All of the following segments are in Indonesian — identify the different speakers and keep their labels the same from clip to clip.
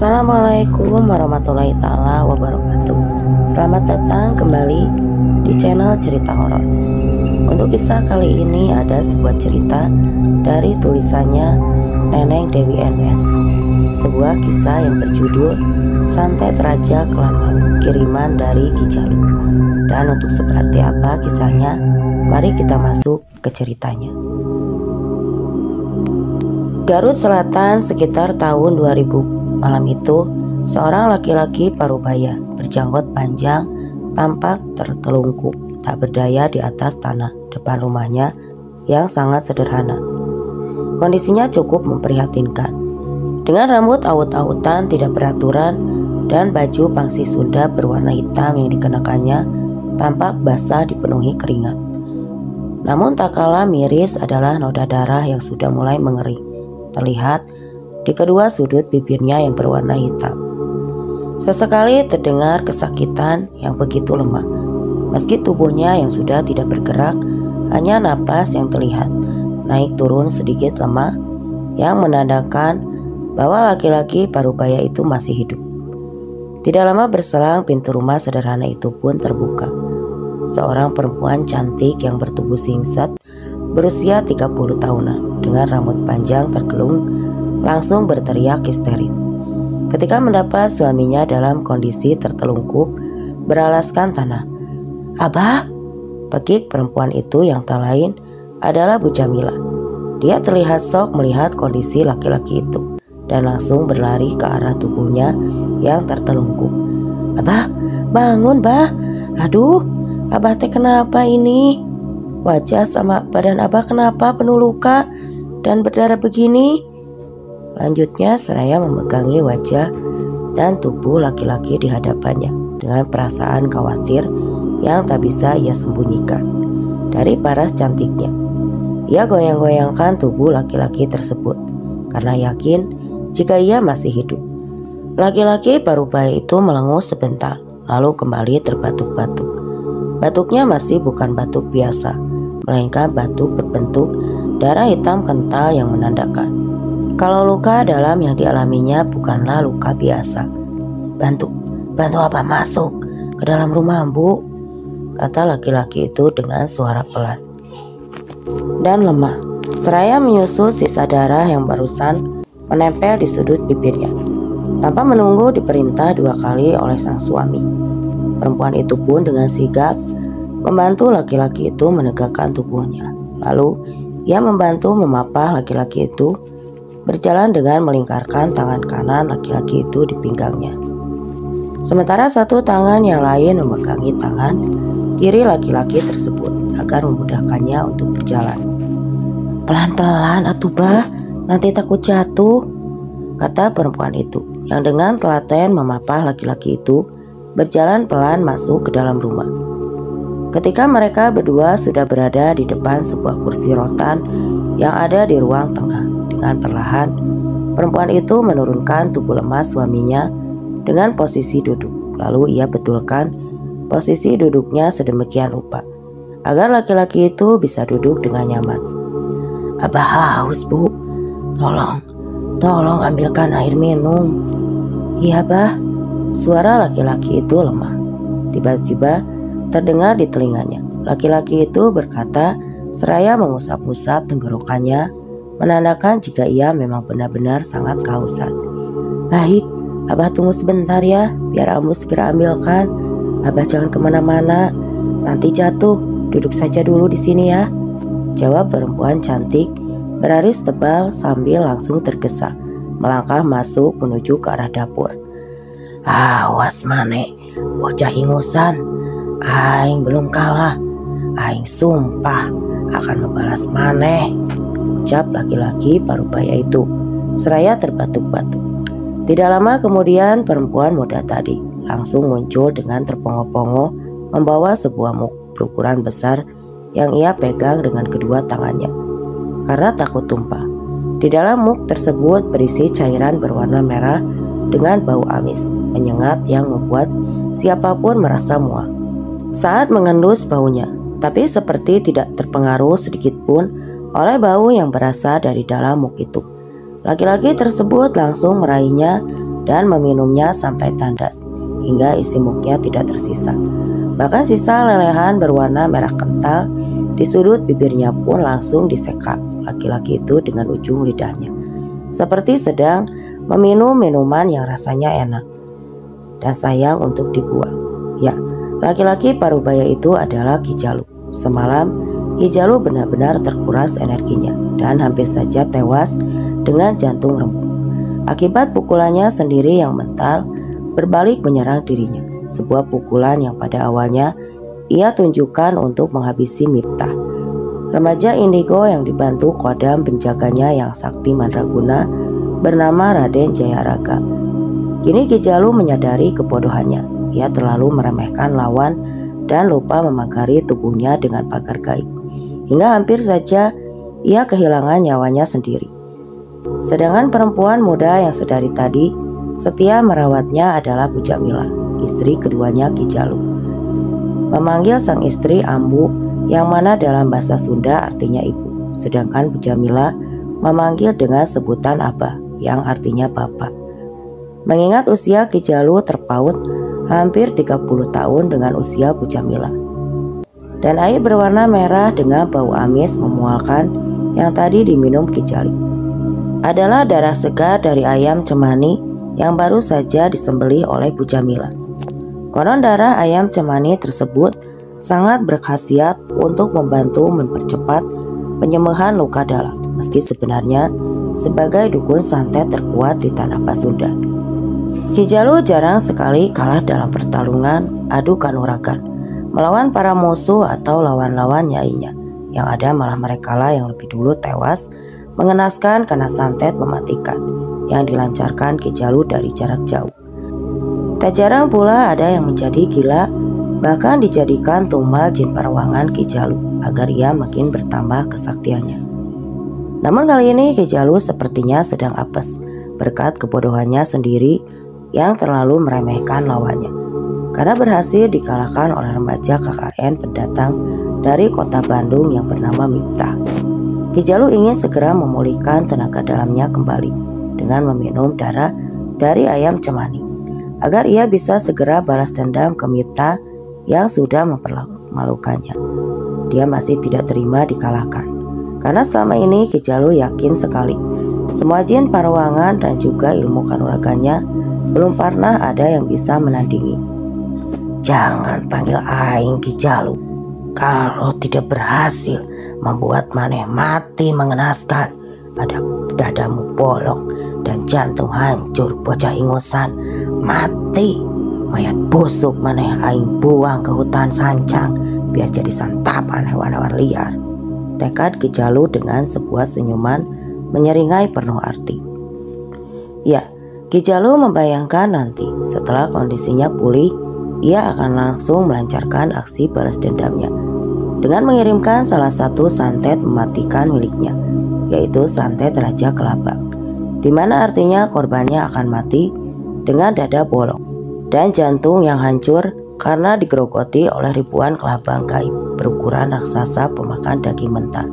Speaker 1: Assalamualaikum warahmatullahi taala wabarakatuh. Selamat datang kembali di channel cerita horor. Untuk kisah kali ini ada sebuah cerita dari tulisannya Neneng Dewi NS. Sebuah kisah yang berjudul Santet Raja Kelapa, kiriman dari Kijalu. Dan untuk seperti apa kisahnya, mari kita masuk ke ceritanya. Garut Selatan sekitar tahun 2000. Malam itu, seorang laki-laki parubaya berjanggot panjang tampak tertelungkup tak berdaya di atas tanah depan rumahnya yang sangat sederhana. Kondisinya cukup memprihatinkan. Dengan rambut awut-awutan tidak beraturan dan baju pangsi Sunda berwarna hitam yang dikenakannya tampak basah dipenuhi keringat. Namun tak kalah miris adalah noda darah yang sudah mulai mengering. Terlihat di kedua sudut bibirnya yang berwarna hitam. Sesekali terdengar kesakitan yang begitu lemah. Meski tubuhnya yang sudah tidak bergerak, hanya napas yang terlihat naik turun sedikit lemah yang menandakan bahwa laki-laki parubaya itu masih hidup. Tidak lama berselang pintu rumah sederhana itu pun terbuka. Seorang perempuan cantik yang bertubuh singset berusia 30 tahunan dengan rambut panjang tergelung langsung berteriak histeris ketika mendapat suaminya dalam kondisi tertelungkup beralaskan tanah. "Abah!" Pekik perempuan itu yang tak lain adalah Bu Jamila. Dia terlihat shock melihat kondisi laki-laki itu dan langsung berlari ke arah tubuhnya yang tertelungkup. "Abah, bangun, Bah! Aduh, Abah teh kenapa ini? Wajah sama badan Abah kenapa penuh luka dan berdarah begini?" Lanjutnya seraya memegangi wajah dan tubuh laki-laki di hadapannya dengan perasaan khawatir yang tak bisa ia sembunyikan dari paras cantiknya. Ia goyang-goyangkan tubuh laki-laki tersebut karena yakin jika ia masih hidup. Laki-laki parubaya itu melenguh sebentar lalu kembali terbatuk-batuk. Batuknya masih bukan batuk biasa, melainkan batuk berbentuk darah hitam kental yang menandakan kalau luka dalam yang dialaminya bukanlah luka biasa. Bantu apa masuk ke dalam rumah, Bu?" kata laki-laki itu dengan suara pelan dan lemah, seraya menyusul sisa darah yang barusan menempel di sudut bibirnya. Tanpa menunggu diperintah 2 kali oleh sang suami, perempuan itu pun dengan sigap membantu laki-laki itu menegakkan tubuhnya. Lalu ia membantu memapah laki-laki itu, berjalan dengan melingkarkan tangan kanan laki-laki itu di pinggangnya. Sementara satu tangan yang lain memegangi tangan kiri laki-laki tersebut agar memudahkannya untuk berjalan. "Pelan-pelan atuh, Bah, nanti takut jatuh," kata perempuan itu yang dengan telaten memapah laki-laki itu berjalan pelan masuk ke dalam rumah. Ketika mereka berdua sudah berada di depan sebuah kursi rotan yang ada di ruang tengah, dengan perlahan perempuan itu menurunkan tubuh lemah suaminya dengan posisi duduk. Lalu ia betulkan posisi duduknya sedemikian rupa agar laki-laki itu bisa duduk dengan nyaman. "Abah haus, Bu. Tolong ambilkan air minum." "Iya, Bah." Suara laki-laki itu lemah. Tiba-tiba terdengar di telinganya. Laki-laki itu berkata seraya mengusap-usap tenggorokannya, menandakan jika ia memang benar-benar sangat kehausan. "Baik, Abah tunggu sebentar ya, biar Ambu segera ambilkan. Abah jangan kemana-mana, nanti jatuh. Duduk saja dulu di sini ya," jawab perempuan cantik beraris tebal sambil langsung tergesa melangkah masuk menuju ke arah dapur. "Awas mane, bocah ingusan. Aing belum kalah. Aing sumpah akan membalas maneh," ucap laki-laki parubaya itu seraya terbatuk-batuk. Tidak lama kemudian perempuan muda tadi langsung muncul dengan terpongo-pongo membawa sebuah muk berukuran besar yang ia pegang dengan kedua tangannya karena takut tumpah. Di dalam muk tersebut berisi cairan berwarna merah dengan bau amis menyengat yang membuat siapapun merasa mual saat mengendus baunya, tapi seperti tidak terpengaruh sedikit pun oleh bau yang berasal dari dalam muk itu. Laki-laki tersebut langsung meraihnya dan meminumnya sampai tandas hingga isi muknya tidak tersisa. Bahkan sisa lelehan berwarna merah kental di sudut bibirnya pun langsung diseka laki-laki itu dengan ujung lidahnya, seperti sedang meminum minuman yang rasanya enak dan sayang untuk dibuang. Ya, laki-laki parubaya itu adalah Ki Jalu. Semalam Ki Jalu benar-benar terkuras energinya dan hampir saja tewas dengan jantung remuk. Akibat pukulannya sendiri yang mental berbalik menyerang dirinya. Sebuah pukulan yang pada awalnya ia tunjukkan untuk menghabisi Miftah, remaja indigo yang dibantu kodam penjaganya yang sakti mandraguna bernama Raden Jayaraga. Kini Ki Jalu menyadari kebodohannya. Ia terlalu meremehkan lawan dan lupa memagari tubuhnya dengan pagar gaib, hingga hampir saja ia kehilangan nyawanya sendiri. Sedangkan perempuan muda yang sedari tadi setia merawatnya adalah Bu Jamila, istri keduanya Ki Jalu. Memanggil sang istri Ambu, yang mana dalam bahasa Sunda artinya ibu, sedangkan Bu Jamila memanggil dengan sebutan Abah, yang artinya bapak. Mengingat usia Ki Jalu terpaut hampir 30 tahun dengan usia Bu Jamila, dan air berwarna merah dengan bau amis memualkan yang tadi diminum Ki Jalu adalah darah segar dari ayam cemani yang baru saja disembelih oleh Bu Jamila. Konon darah ayam cemani tersebut sangat berkhasiat untuk membantu mempercepat penyembuhan luka dalam, meski sebenarnya sebagai dukun santet terkuat di tanah Pasundan, Ki Jalu jarang sekali kalah dalam pertarungan adu kanuragan melawan para musuh atau lawan-lawan lainnya. Yang ada malah merekalah yang lebih dulu tewas mengenaskan kena santet mematikan yang dilancarkan Ki Jalu dari jarak jauh. Tak jarang pula ada yang menjadi gila, bahkan dijadikan tumbal jin parawangan Ki Jalu agar ia makin bertambah kesaktiannya. Namun kali ini Ki Jalu sepertinya sedang apes berkat kebodohannya sendiri yang terlalu meremehkan lawannya, karena berhasil dikalahkan oleh remaja KKN pendatang dari kota Bandung yang bernama Miftah. Ki Jalu ingin segera memulihkan tenaga dalamnya kembali dengan meminum darah dari ayam cemani agar ia bisa segera balas dendam ke Miftah yang sudah mempermalukannya. Dia masih tidak terima dikalahkan, karena selama ini Ki Jalu yakin sekali semua jin parawangan dan juga ilmu kanuraganya belum pernah ada yang bisa menandingi. Jangan panggil aing Ki Jalu. Kalau tidak berhasil membuat maneh mati mengenaskan, ada dadamu bolong dan jantung hancur bocah ingusan, mati. Mayat busuk maneh aing buang ke hutan sancang biar jadi santapan hewan-hewan liar. Tekad Ki Jalu dengan sebuah senyuman menyeringai penuh arti. Ya, Ki Jalu membayangkan nanti setelah kondisinya pulih, ia akan langsung melancarkan aksi balas dendamnya dengan mengirimkan salah satu santet mematikan miliknya, yaitu santet Raja Kelabang, di mana artinya korbannya akan mati dengan dada bolong dan jantung yang hancur karena digerogoti oleh ribuan kelabang gaib berukuran raksasa pemakan daging mentah.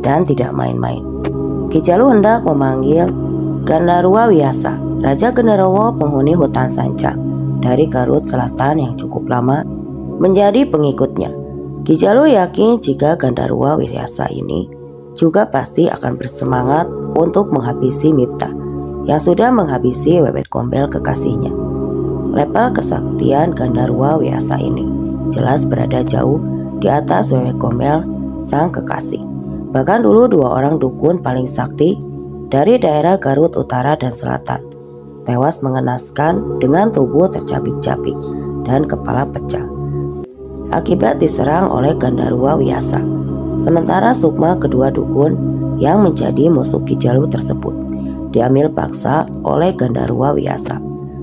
Speaker 1: Dan tidak main-main, Ki Jalu hendak memanggil Gandarwa Wiyasa, Raja Genderowo penghuni hutan sancang dari Garut Selatan yang cukup lama menjadi pengikutnya. Ki Jalu yakin jika Gandarwa Wiyasa ini juga pasti akan bersemangat untuk menghabisi Miftah yang sudah menghabisi Wewet Gombel kekasihnya. Level kesaktian Gandarwa Wiyasa ini jelas berada jauh di atas Wewet Gombel sang kekasih. Bahkan dulu dua orang dukun paling sakti dari daerah Garut Utara dan Selatan tewas mengenaskan dengan tubuh tercabik-cabik dan kepala pecah akibat diserang oleh Gandarwa Wiyasa. Sementara sukma kedua dukun yang menjadi musuh Ki Jalu tersebut diambil paksa oleh Gandarwa Wiyasa,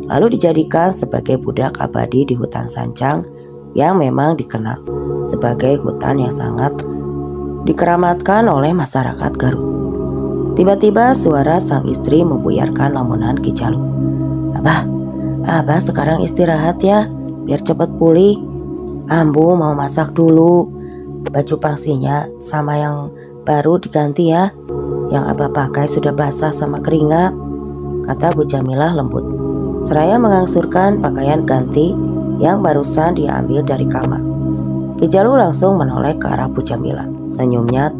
Speaker 1: lalu dijadikan sebagai budak abadi di hutan sancang yang memang dikenal sebagai hutan yang sangat dikeramatkan oleh masyarakat Garut. Tiba-tiba suara sang istri membuyarkan lamunan Ki Jalu. Abah sekarang istirahat ya, biar cepat pulih. Ambu mau masak dulu. Baju pangsinya sama yang baru diganti ya. Yang Abah pakai sudah basah sama keringat, kata Bu Jamilah lembut. seraya mengangsurkan pakaian ganti yang barusan dia ambil dari kamar. Ki Jalu langsung menoleh ke arah Bu Jamila. Senyumnya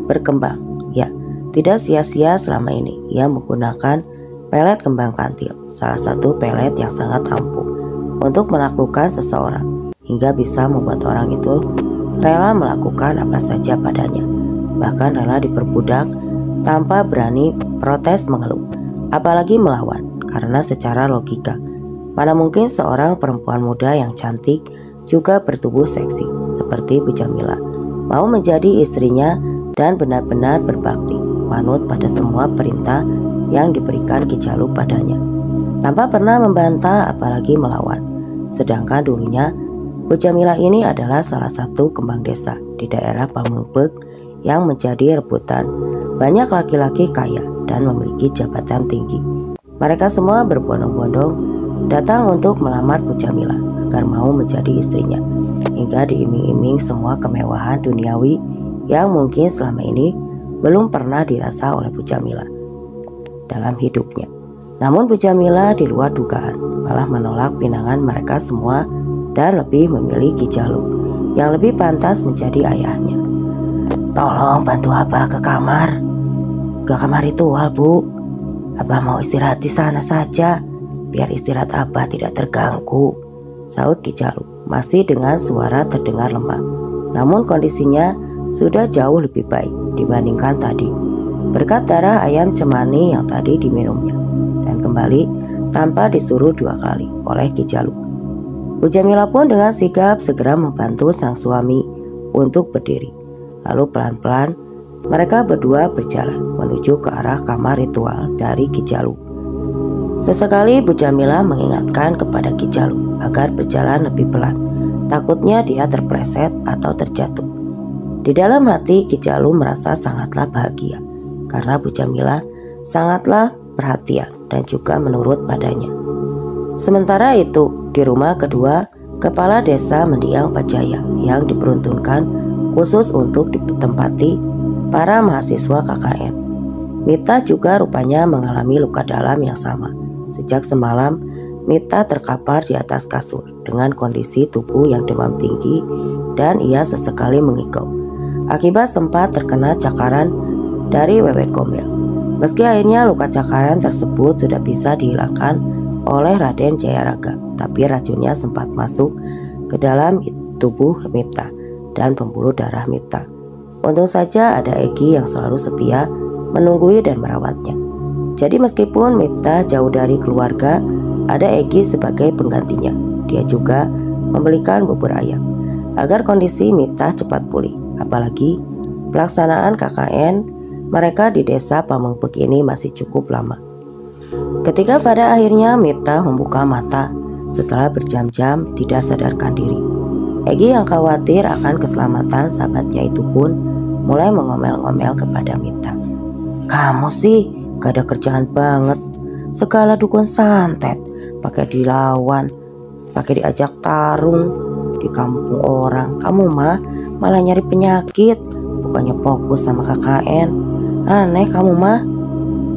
Speaker 1: berkembang. Ya, tidak sia-sia selama ini ia menggunakan pelet kembang kantil, salah satu pelet yang sangat ampuh untuk menaklukkan seseorang, hingga bisa membuat orang itu rela melakukan apa saja padanya, bahkan rela diperbudak tanpa berani protes mengeluh, apalagi melawan. Karena secara logika, mana mungkin seorang perempuan muda yang cantik juga bertubuh seksi seperti Bu Jamila mau menjadi istrinya dan benar-benar berbakti, manut pada semua perintah yang diberikan Ki Jalu padanya, tanpa pernah membantah apalagi melawan. Sedangkan dulunya Bu Jamila ini adalah salah satu kembang desa di daerah Pamengpeuk yang menjadi rebutan banyak laki-laki kaya dan memiliki jabatan tinggi. Mereka semua berbondong-bondong datang untuk melamar Bu Jamila agar mau menjadi istrinya, hingga diiming-iming semua kemewahan duniawi yang mungkin selama ini belum pernah dirasa oleh Bu Jamila dalam hidupnya. Namun Bu Jamila di luar dugaan malah menolak pinangan mereka semua dan lebih memilih Ki Jalu yang lebih pantas menjadi ayahnya. "Tolong bantu Abah ke kamar." "Ke kamar ritual, Bu. Abah mau istirahat di sana saja, biar istirahat Abah tidak terganggu," sahut Ki Jalu masih dengan suara terdengar lemah. Namun kondisinya sudah jauh lebih baik dibandingkan tadi, berkat darah ayam cemani yang tadi diminumnya, dan kembali tanpa disuruh 2 kali oleh Ki Jalu. Bu Jamila pun dengan sigap segera membantu sang suami untuk berdiri. Lalu pelan-pelan mereka berdua berjalan menuju ke arah kamar ritual dari Ki Jalu. Sesekali Bu Jamila mengingatkan kepada Ki Jalu agar berjalan lebih pelan, takutnya dia terpleset atau terjatuh. Di dalam hati Ki Jalu merasa sangatlah bahagia karena Bu Jamila sangatlah perhatian dan juga menurut padanya. Sementara itu di rumah kedua kepala desa Mendiang Pajaya yang diperuntukkan khusus untuk ditempati para mahasiswa KKN, Mipta juga rupanya mengalami luka dalam yang sama. Sejak semalam Mipta terkapar di atas kasur dengan kondisi tubuh yang demam tinggi dan ia sesekali mengigau akibat sempat terkena cakaran dari wewe gombel. Meski akhirnya luka cakaran tersebut sudah bisa dihilangkan oleh Raden Jayaraga, tapi racunnya sempat masuk ke dalam tubuh Mipta dan pembuluh darah Mipta. Untung saja ada Egi yang selalu setia menunggui dan merawatnya. Jadi meskipun Mipta jauh dari keluarga, ada Egi sebagai penggantinya. Dia juga membelikan bubur ayam agar kondisi Mipta cepat pulih. Apalagi pelaksanaan KKN mereka di desa Pamengpeuk ini masih cukup lama. Ketika pada akhirnya Mipta membuka mata setelah berjam-jam tidak sadarkan diri, Egi yang khawatir akan keselamatan sahabatnya itu pun mulai mengomel-ngomel kepada Mipta. "Kamu sih gak ada kerjaan banget, segala dukun santet, pakai dilawan, pakai diajak tarung di kampung orang. Kamu mah malah nyari penyakit, bukannya fokus sama KKN. Aneh kamu mah,"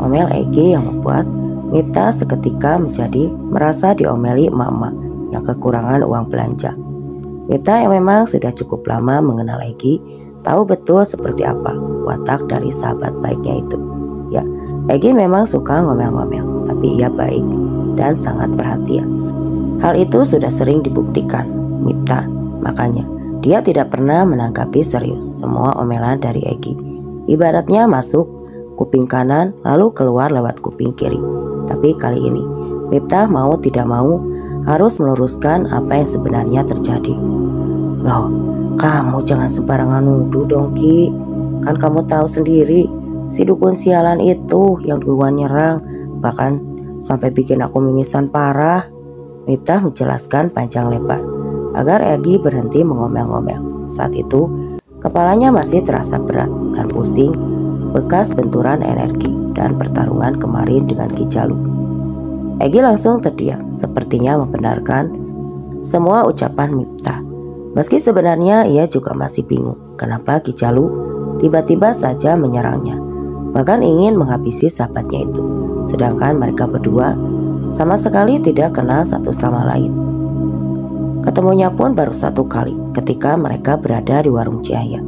Speaker 1: omel Egi yang membuat Mipta seketika menjadi merasa diomeli emak-emak yang kekurangan uang belanja. Mipta yang memang sudah cukup lama mengenal Egi tahu betul seperti apa watak dari sahabat baiknya itu. Ya, Egi memang suka ngomel-ngomel, tapi ia baik dan sangat perhatian. Hal itu sudah sering dibuktikan Mipta, makanya dia tidak pernah menanggapi serius semua omelan dari Egi. Ibaratnya masuk kuping kanan lalu keluar lewat kuping kiri. Tapi kali ini Mipta mau tidak mau harus meluruskan apa yang sebenarnya terjadi. "Loh, kamu jangan sembarangan nuduh dong Ki. Kan kamu tahu sendiri si dukun sialan itu yang duluan nyerang, bahkan sampai bikin aku mimisan parah." Mipta menjelaskan panjang lebar agar Egi berhenti mengomel-ngomel. Saat itu kepalanya masih terasa berat dan pusing bekas benturan energi dan pertarungan kemarin dengan Ki Jalu. Egi langsung terdiam, sepertinya membenarkan semua ucapan Mipta. Meski sebenarnya ia juga masih bingung kenapa Ki Jalu tiba-tiba saja menyerangnya, bahkan ingin menghabisi sahabatnya itu. Sedangkan mereka berdua sama sekali tidak kenal satu sama lain. Ketemunya pun baru satu kali ketika mereka berada di warung Cahaya.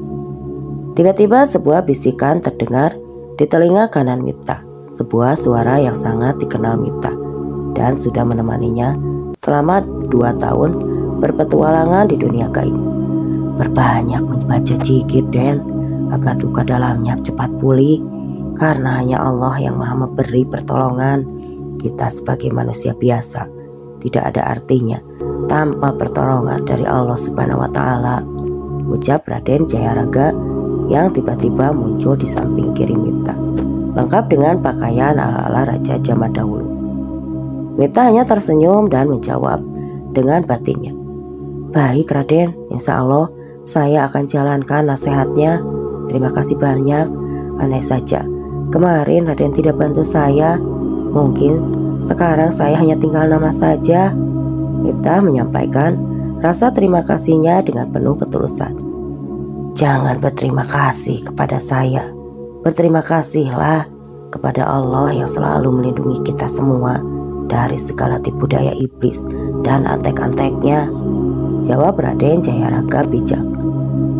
Speaker 1: Tiba-tiba sebuah bisikan terdengar di telinga kanan Miftah, sebuah suara yang sangat dikenal Miftah dan sudah menemaninya selama 2 tahun berpetualangan di dunia gaib. Berbanyak membaca zikir Den, agar luka dalamnya cepat pulih, karena hanya Allah yang maha memberi pertolongan. Kita sebagai manusia biasa tidak ada artinya tanpa pertolongan dari Allah Subhanahu wa Ta'ala, ucap Raden Jayaraga yang tiba-tiba muncul di samping kiri Miftah, lengkap dengan pakaian ala-ala raja zaman dahulu. Miftah hanya tersenyum dan menjawab dengan batinnya, "Baik Raden, insya Allah saya akan jalankan nasihatnya. Terima kasih banyak. Aneh saja, kemarin Raden tidak bantu saya. Mungkin sekarang saya hanya tinggal nama saja." Miftah menyampaikan rasa terima kasihnya dengan penuh ketulusan. "Jangan berterima kasih kepada saya. Berterima kasihlah kepada Allah yang selalu melindungi kita semua dari segala tipu daya iblis dan antek-anteknya," jawab Raden Jayaraga bijak.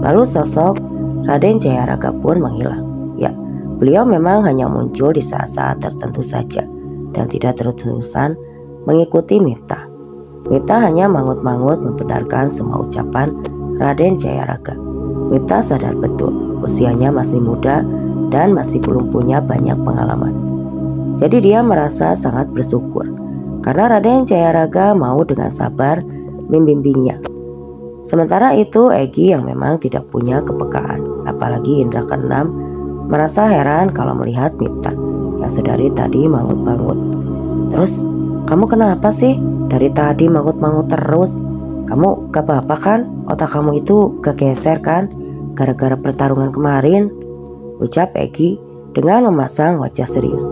Speaker 1: Lalu sosok Raden Jayaraga pun menghilang. Ya, beliau memang hanya muncul di saat-saat tertentu saja dan tidak terus-terusan mengikuti Miftah. Miftah hanya mangut-mangut membenarkan semua ucapan Raden Jayaraga. Miftah sadar betul usianya masih muda dan masih belum punya banyak pengalaman. Jadi dia merasa sangat bersyukur karena Raden Jayaraga mau dengan sabar membimbingnya. Sementara itu Egy yang memang tidak punya kepekaan, apalagi indera keenam, merasa heran kalau melihat Miftah yang sedari tadi mangut-mangut. "Terus kamu kenapa sih? Dari tadi mangut-mangut terus. Kamu gak apa-apa kan? Otak kamu itu gak geser kan? Gara-gara pertarungan kemarin," ucap Egy dengan memasang wajah serius.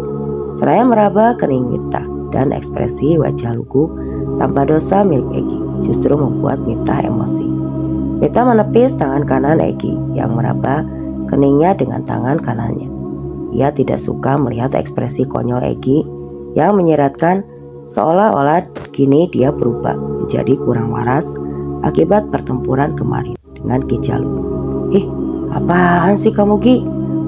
Speaker 1: Seraya meraba kening Miftah dan ekspresi wajah lugu tanpa dosa milik Egy justru membuat Miftah emosi. Miftah menepis tangan kanan Egy yang meraba keningnya dengan tangan kanannya. Ia tidak suka melihat ekspresi konyol Egy yang menyeratkan, seolah-olah kini dia berubah menjadi kurang waras akibat pertempuran kemarin dengan Ki Jalu. "Ih, apaan sih kamu Ki?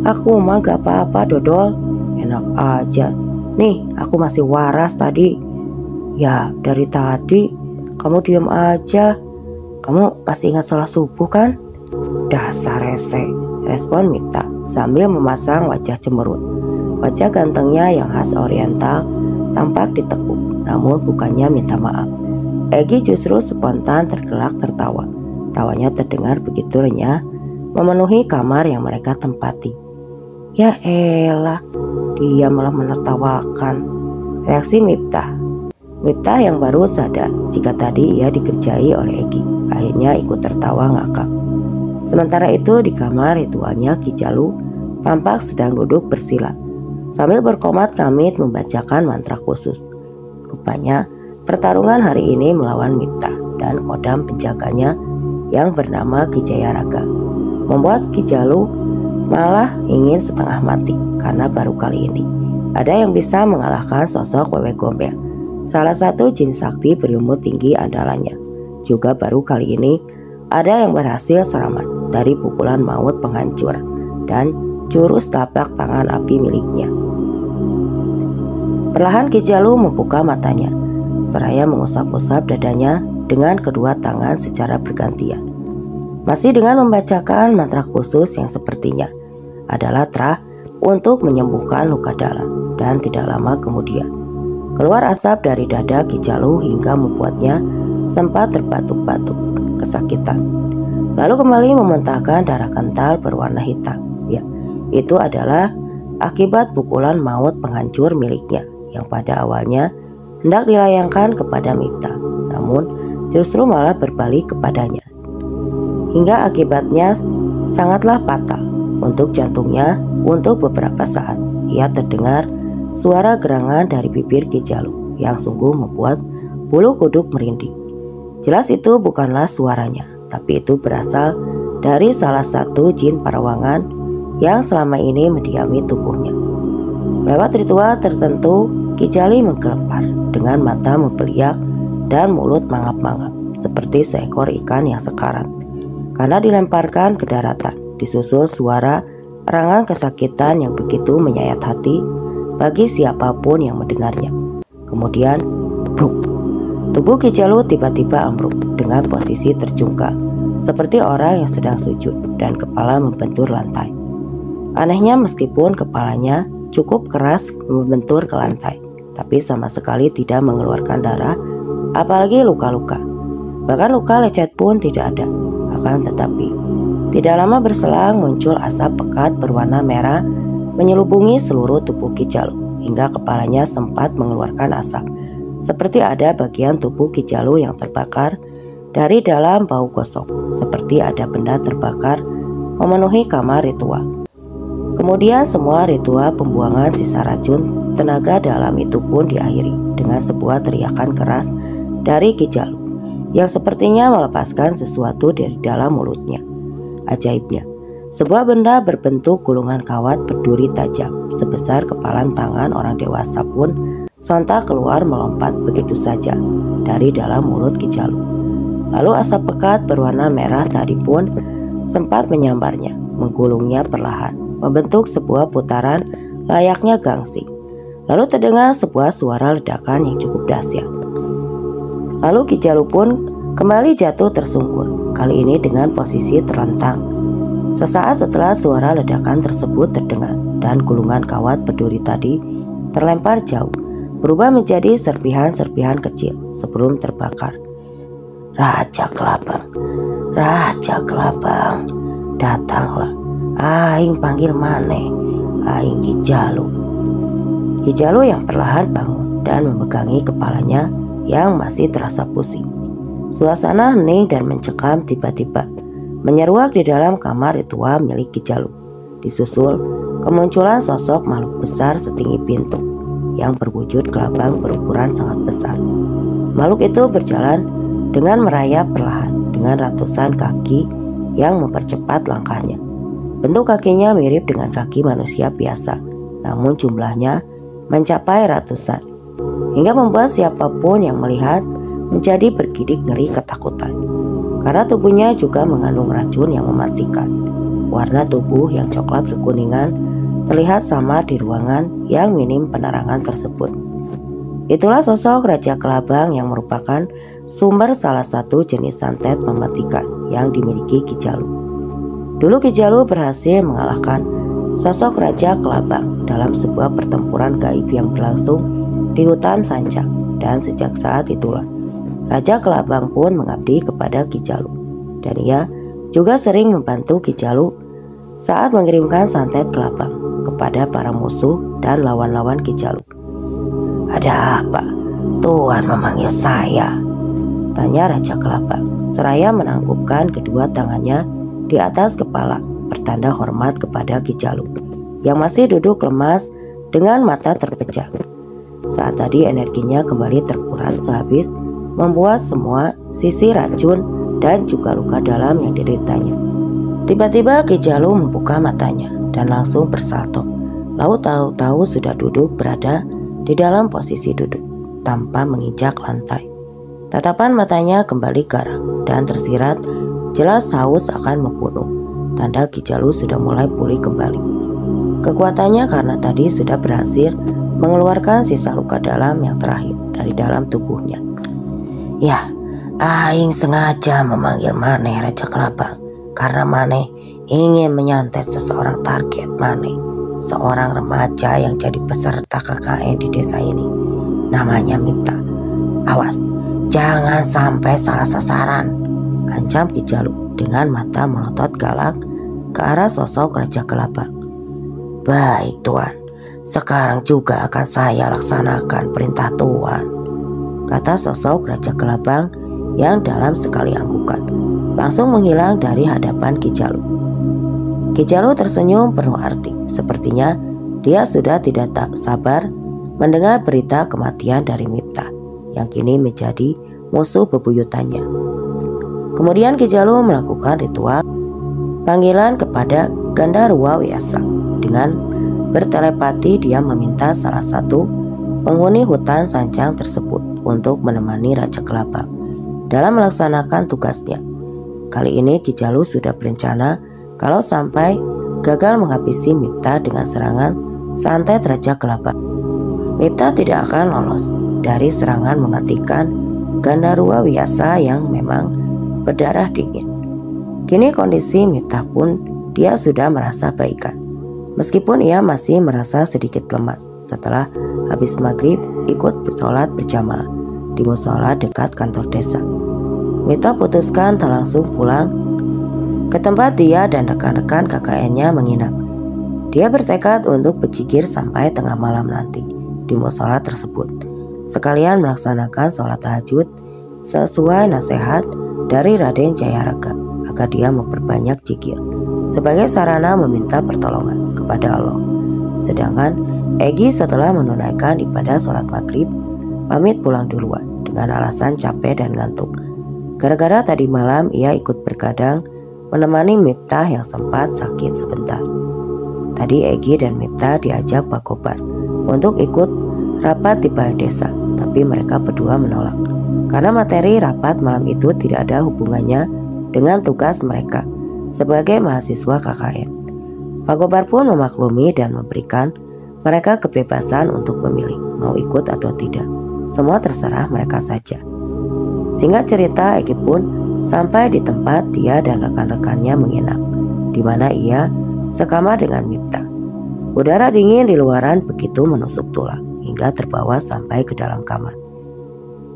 Speaker 1: Aku mah gak apa-apa dodol. Enak aja. Nih, aku masih waras tadi." "Ya, dari tadi kamu diam aja. Kamu masih ingat sholat subuh kan?" "Dasar rese," respon Miftah sambil memasang wajah cemberut. Wajah gantengnya yang khas oriental tampak ditekuk, namun bukannya minta maaf. Egy justru spontan tergelak tertawa. Tawanya terdengar begitu renyah, memenuhi kamar yang mereka tempati. "Ya elah, dia malah menertawakan," reaksi Miftah. Miftah yang baru sadar jika tadi ia dikerjai oleh Egy akhirnya ikut tertawa ngakak. Sementara itu di kamar ritualnya Ki Jalu tampak sedang duduk bersila sambil berkomat kamit membacakan mantra khusus. Rupanya pertarungan hari ini melawan Miftah dan kodam penjaganya yang bernama Ki Jayaraga membuat Ki Jalu malah ingin setengah mati karena baru kali ini ada yang bisa mengalahkan sosok Wewe Gombel, salah satu jin sakti berilmu tinggi andalannya. Juga baru kali ini ada yang berhasil selamat dari pukulan maut penghancur dan jurus tapak tangan api miliknya. Perlahan Ki Jalu membuka matanya seraya mengusap-usap dadanya dengan kedua tangan secara bergantian, masih dengan membacakan mantra khusus yang sepertinya adalah trah untuk menyembuhkan luka dalam. Dan tidak lama kemudian keluar asap dari dada Ki Jalu hingga membuatnya sempat terbatuk-batuk kesakitan. Lalu kembali memuntahkan darah kental berwarna hitam. Ya, itu adalah akibat pukulan maut penghancur miliknya yang pada awalnya hendak dilayangkan kepada Miftah, namun justru malah berbalik kepadanya. Hingga akibatnya sangatlah fatal untuk jantungnya. Untuk beberapa saat ia terdengar suara gerangan dari bibir Ki Jalu yang sungguh membuat bulu kuduk merinding. Jelas itu bukanlah suaranya, tapi itu berasal dari salah satu jin parawangan yang selama ini mendiami tubuhnya. Lewat ritual tertentu Ki Jali menggelepar dengan mata membeliak dan mulut mangap-mangap seperti seekor ikan yang sekarat karena dilemparkan ke daratan, disusul suara erangan kesakitan yang begitu menyayat hati bagi siapapun yang mendengarnya. Kemudian, bruk, tubuh Ki Jalu tiba-tiba ambruk dengan posisi terjungkal seperti orang yang sedang sujud dan kepala membentur lantai. Anehnya, meskipun kepalanya cukup keras membentur ke lantai, tapi sama sekali tidak mengeluarkan darah, apalagi luka-luka. Bahkan luka lecet pun tidak ada. Akan tetapi, tidak lama berselang muncul asap pekat berwarna merah menyelubungi seluruh tubuh Ki Jalu hingga kepalanya sempat mengeluarkan asap, seperti ada bagian tubuh Ki Jalu yang terbakar dari dalam bau gosok, seperti ada benda terbakar memenuhi kamar ritual. Kemudian semua ritual pembuangan sisa racun tenaga dalam itu pun diakhiri dengan sebuah teriakan keras dari Ki Jalu yang sepertinya melepaskan sesuatu dari dalam mulutnya. Ajaibnya, sebuah benda berbentuk gulungan kawat berduri tajam sebesar kepalan tangan orang dewasa pun sontak keluar melompat begitu saja dari dalam mulut Ki Jalu. Lalu asap pekat berwarna merah tadi pun sempat menyambarnya, menggulungnya perlahan, membentuk sebuah putaran layaknya gangsing. Lalu terdengar sebuah suara ledakan yang cukup dahsyat. Lalu Ki Jalu pun kembali jatuh tersungkur, kali ini dengan posisi terlentang. Sesaat setelah suara ledakan tersebut terdengar dan gulungan kawat berduri tadi terlempar jauh, berubah menjadi serpihan-serpihan kecil sebelum terbakar. Raja Kelabang, Raja Kelabang, datanglah. Aing panggil maneh, aing Ki Jalu. Ki Jalu yang perlahan bangun dan memegangi kepalanya yang masih terasa pusing. Suasana hening dan mencekam tiba-tiba menyeruak di dalam kamar ritual milik Ki Jalu. Disusul kemunculan sosok makhluk besar setinggi pintu yang berwujud kelabang berukuran sangat besar. Makhluk itu berjalan dengan merayap perlahan dengan ratusan kaki yang mempercepat langkahnya. Bentuk kakinya mirip dengan kaki manusia biasa, namun jumlahnya mencapai ratusan, hingga membuat siapapun yang melihat menjadi bergidik ngeri ketakutan. Karena tubuhnya juga mengandung racun yang mematikan. Warna tubuh yang coklat kekuningan terlihat samar di ruangan yang minim penerangan tersebut. Itulah sosok Raja Kelabang yang merupakan sumber salah satu jenis santet mematikan yang dimiliki Ki Jalu. Dulu Ki Jalu berhasil mengalahkan sosok Raja Kelabang dalam sebuah pertempuran gaib yang berlangsung di hutan Sancang, dan sejak saat itulah Raja Kelabang pun mengabdi kepada Ki Jalu, dan ia juga sering membantu Ki Jalu saat mengirimkan santet kelabang kepada para musuh dan lawan-lawan Ki Jalu. "Ada apa? Tuan memanggil saya?" tanya Raja Kelabang seraya menangkupkan kedua tangannya di atas kepala, bertanda hormat kepada Ki Jalu yang masih duduk lemas dengan mata terpejam. Saat tadi energinya kembali terkuras sehabis membuat semua sisi racun dan juga luka dalam yang dideritanya. Tiba-tiba Ki Jalu membuka matanya dan langsung bersalto. Lalu tahu-tahu sudah duduk berada di dalam posisi duduk tanpa menginjak lantai. Tatapan matanya kembali garang dan tersirat, jelas haus akan membunuh. Tanda Ki Jalu sudah mulai pulih kembali. Kekuatannya karena tadi sudah berhasil mengeluarkan sisa luka dalam yang terakhir dari dalam tubuhnya. "Ya, aing sengaja memanggil maneh Raja Kelabang karena maneh ingin menyantet seseorang target maneh, seorang remaja yang jadi peserta KKN di desa ini. Namanya Mipta. Awas, jangan sampai salah sasaran," ancam Ki Jalu dengan mata melotot galak ke arah sosok Raja Kelabang. "Baik Tuan, sekarang juga akan saya laksanakan perintah Tuan," kata sosok Raja Kelabang yang dalam sekali anggukan langsung menghilang dari hadapan Ki Jalu. Ki Jalu tersenyum penuh arti, sepertinya dia sudah tidak tak sabar mendengar berita kematian dari Mipta yang kini menjadi musuh bebuyutannya. Kemudian Ki Jalu melakukan ritual panggilan kepada Gandarwa Wiyasa. Dengan bertelepati dia meminta salah satu penghuni hutan Sancang tersebut untuk menemani Raja Kelabang dalam melaksanakan tugasnya. Kali ini Ki Jalu sudah berencana kalau sampai gagal menghabisi Mipta dengan serangan santet Raja Kelabang, Mipta tidak akan lolos dari serangan mematikan Gandarwa Wiyasa yang memang berdarah dingin. Kini kondisi Mipta pun dia sudah merasa baikan, meskipun ia masih merasa sedikit lemas setelah habis maghrib ikut sholat berjamaah di musola dekat kantor desa. Mipta putuskan tak langsung pulang ke tempat dia dan rekan-rekan KKN-nya menginap. Dia bertekad untuk berzikir sampai tengah malam nanti di musola tersebut, sekalian melaksanakan sholat tahajud sesuai nasihat dari Raden Jayaraga agar dia memperbanyak zikir sebagai sarana meminta pertolongan kepada Allah. Sedangkan Egy setelah menunaikan ibadah sholat maghrib pamit pulang duluan dengan alasan capek dan ngantuk. Gara-gara tadi malam ia ikut bergadang menemani Mipta yang sempat sakit sebentar. Tadi Egy dan Mipta diajak Pak Kobar untuk ikut rapat di balai desa, tapi mereka berdua menolak karena materi rapat malam itu tidak ada hubungannya dengan tugas mereka sebagai mahasiswa KKN. Pak Kobar pun memaklumi dan memberikan mereka kebebasan untuk memilih mau ikut atau tidak. Semua terserah mereka saja. Singkat cerita, Egy pun sampai di tempat dia dan rekan-rekannya menginap, di mana ia sekamar dengan Mipta. Udara dingin di luaran begitu menusuk tulang hingga terbawa sampai ke dalam kamar.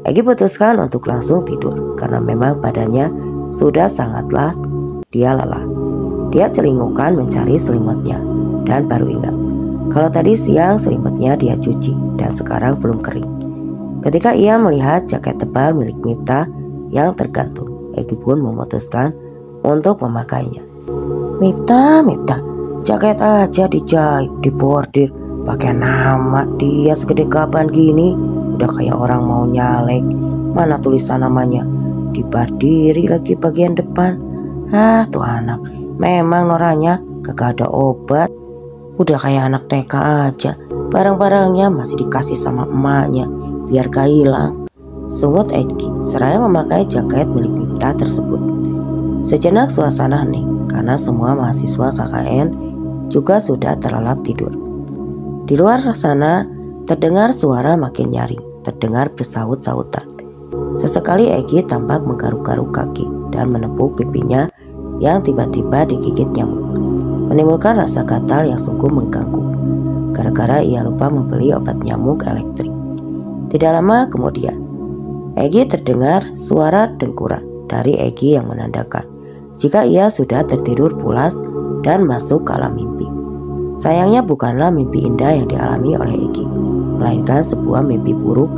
Speaker 1: Egy putuskan untuk langsung tidur karena memang badannya sudah sangatlah dia lelah. Dia celingukan mencari selimutnya dan baru ingat kalau tadi siang selimutnya dia cuci dan sekarang belum kering. Ketika ia melihat jaket tebal milik Mipta yang tergantung, Egy pun memutuskan untuk memakainya. Mipta, jaket aja dijahit, dibordir, pakai nama dia segede kapan gini, udah kayak orang mau nyalek. Mana tulisan namanya? Dibardiri lagi bagian depan. Tuh anak, memang noranya kagak ada obat. Udah kayak anak TK aja, barang-barangnya masih dikasih sama emaknya biar gak hilang, sungut Egy seraya memakai jaket milik Mipta tersebut. Sejenak suasana hening karena semua mahasiswa KKN juga sudah terlelap tidur. Di luar sana terdengar suara makin nyaring, terdengar bersaut-sautan. Sesekali Egy tampak menggaruk-garuk kaki dan menepuk pipinya yang tiba-tiba digigit nyamuk, menimbulkan rasa gatal yang sungguh mengganggu gara-gara ia lupa membeli obat nyamuk elektrik. Tidak lama kemudian, Egy terdengar suara dengkuran dari Egy yang menandakan jika ia sudah tertidur pulas dan masuk ke alam mimpi. Sayangnya bukanlah mimpi indah yang dialami oleh Egy, melainkan sebuah mimpi buruk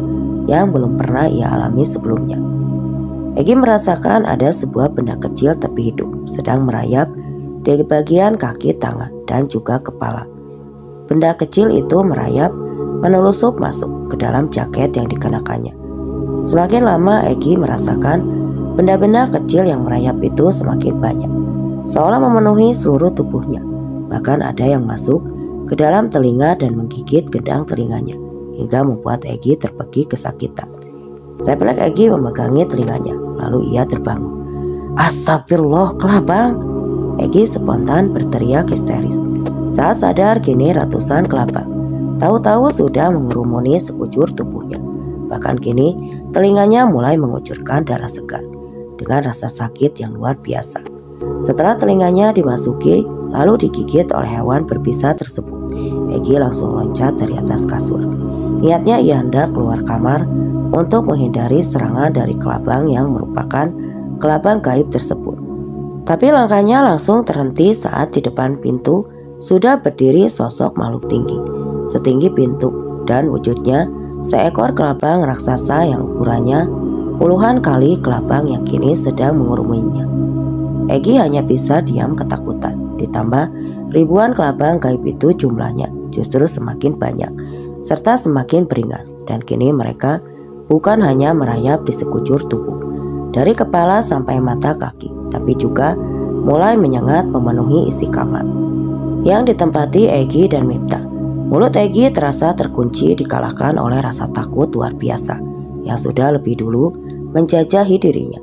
Speaker 1: yang belum pernah ia alami sebelumnya. Egy merasakan ada sebuah benda kecil tapi hidup sedang merayap di bagian kaki, tangan, dan juga kepala. Benda kecil itu merayap menelusup masuk ke dalam jaket yang dikenakannya. Semakin lama Egy merasakan benda-benda kecil yang merayap itu semakin banyak, seolah memenuhi seluruh tubuhnya. Bahkan ada yang masuk ke dalam telinga dan menggigit gendang telinganya hingga membuat Egy terpegi kesakitan. Refleks Egy memegangi telinganya, lalu ia terbangun. Astagfirullah, Kelabang! Egy spontan berteriak histeris. Saat sadar kini ratusan kelabang tahu-tahu sudah mengerumuni sekujur tubuhnya. Bahkan kini telinganya mulai mengucurkan darah segar dengan rasa sakit yang luar biasa. Setelah telinganya dimasuki lalu digigit oleh hewan berbisa tersebut, Egy langsung loncat dari atas kasur. Niatnya ia hendak keluar kamar untuk menghindari serangan dari kelabang yang merupakan kelabang gaib tersebut. Tapi langkahnya langsung terhenti saat di depan pintu sudah berdiri sosok makhluk tinggi, setinggi pintu, dan wujudnya seekor kelabang raksasa yang ukurannya puluhan kali kelabang yang kini sedang menguruminya. Egy hanya bisa diam ketakutan, ditambah ribuan kelabang gaib itu jumlahnya justru semakin banyak serta semakin beringas, dan kini mereka bukan hanya merayap di sekujur tubuh dari kepala sampai mata kaki, tapi juga mulai menyengat memenuhi isi kamar yang ditempati Egy dan Mipta. Mulut Egy terasa terkunci dikalahkan oleh rasa takut luar biasa yang sudah lebih dulu menjajahi dirinya.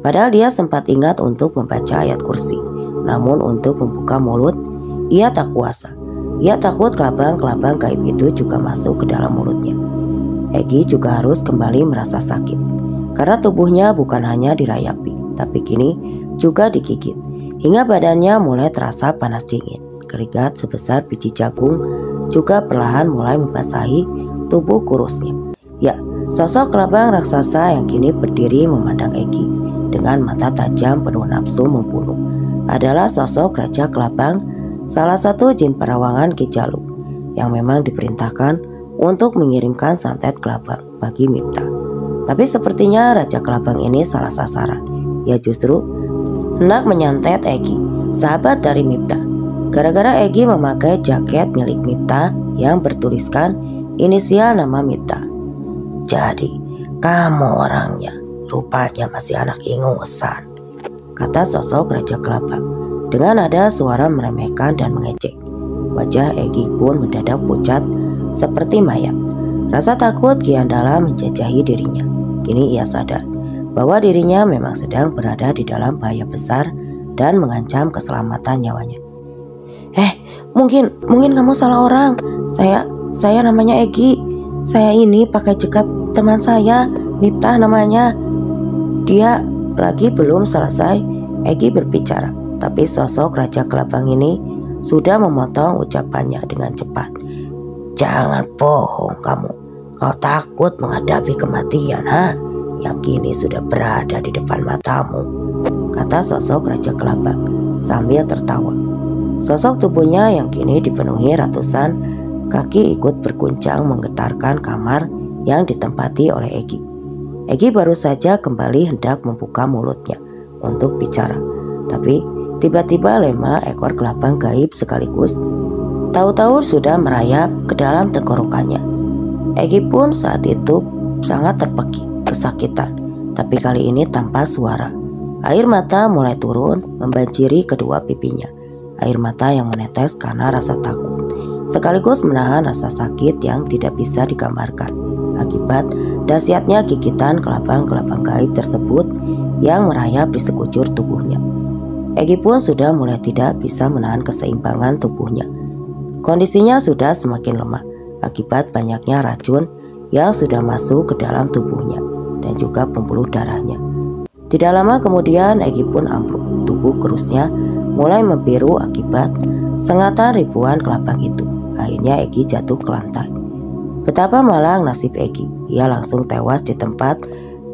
Speaker 1: Padahal dia sempat ingat untuk membaca ayat kursi, namun untuk membuka mulut ia tak kuasa. Ia takut kelabang-kelabang gaib itu juga masuk ke dalam mulutnya. Egy juga harus kembali merasa sakit karena tubuhnya bukan hanya dirayapi, tapi kini juga digigit hingga badannya mulai terasa panas dingin. Keringat sebesar biji jagung juga perlahan mulai membasahi tubuh kurusnya. Ya, sosok kelabang raksasa yang kini berdiri memandang Egy dengan mata tajam penuh nafsu membunuh adalah sosok Raja Kelabang, salah satu jin perawangan Ki Jalu yang memang diperintahkan untuk mengirimkan santet kelabang bagi Mipta. Tapi sepertinya Raja Kelabang ini salah sasaran. Ia justru hendak menyantet Egy, sahabat dari Mipta. Gara-gara Egy memakai jaket milik Mipta yang bertuliskan inisial nama Mipta. Jadi, kamu orangnya, rupanya masih anak ingusan, kata sosok Raja Kelabang dengan nada suara meremehkan dan mengejek. Wajah Egy pun mendadak pucat seperti mayat. Rasa takut kian dalam menjajahi dirinya. Kini ia sadar bahwa dirinya memang sedang berada di dalam bahaya besar dan mengancam keselamatan nyawanya. Mungkin kamu salah orang. Saya namanya Egy. Saya ini pakai jekat teman saya, Mipta namanya. Dia lagi belum selesai Egy berbicara, tapi sosok Raja Kelabang ini sudah memotong ucapannya dengan cepat. Jangan bohong kamu. Kau takut menghadapi kematian, yang kini sudah berada di depan matamu, kata sosok Raja Kelabang sambil tertawa. Sosok tubuhnya yang kini dipenuhi ratusan kaki ikut berguncang menggetarkan kamar yang ditempati oleh Egy. Egy baru saja kembali hendak membuka mulutnya untuk bicara, tapi tiba-tiba 5 ekor kelabang gaib sekaligus tahu-tahu sudah merayap ke dalam tenggorokannya. Egy pun saat itu sangat terpekik kesakitan, tapi kali ini tanpa suara. Air mata mulai turun membanjiri kedua pipinya. Air mata yang menetes karena rasa takut, sekaligus menahan rasa sakit yang tidak bisa digambarkan akibat dahsyatnya gigitan kelabang-kelabang gaib tersebut yang merayap di sekujur tubuhnya. Egy pun sudah mulai tidak bisa menahan keseimbangan tubuhnya. Kondisinya sudah semakin lemah akibat banyaknya racun yang sudah masuk ke dalam tubuhnya dan juga pembuluh darahnya. Tidak lama kemudian Egy pun ambruk. Tubuh kurusnya mulai membiru akibat sengatan ribuan kelabang itu. Akhirnya Egy jatuh ke lantai. Betapa malang nasib Egy. Ia langsung tewas di tempat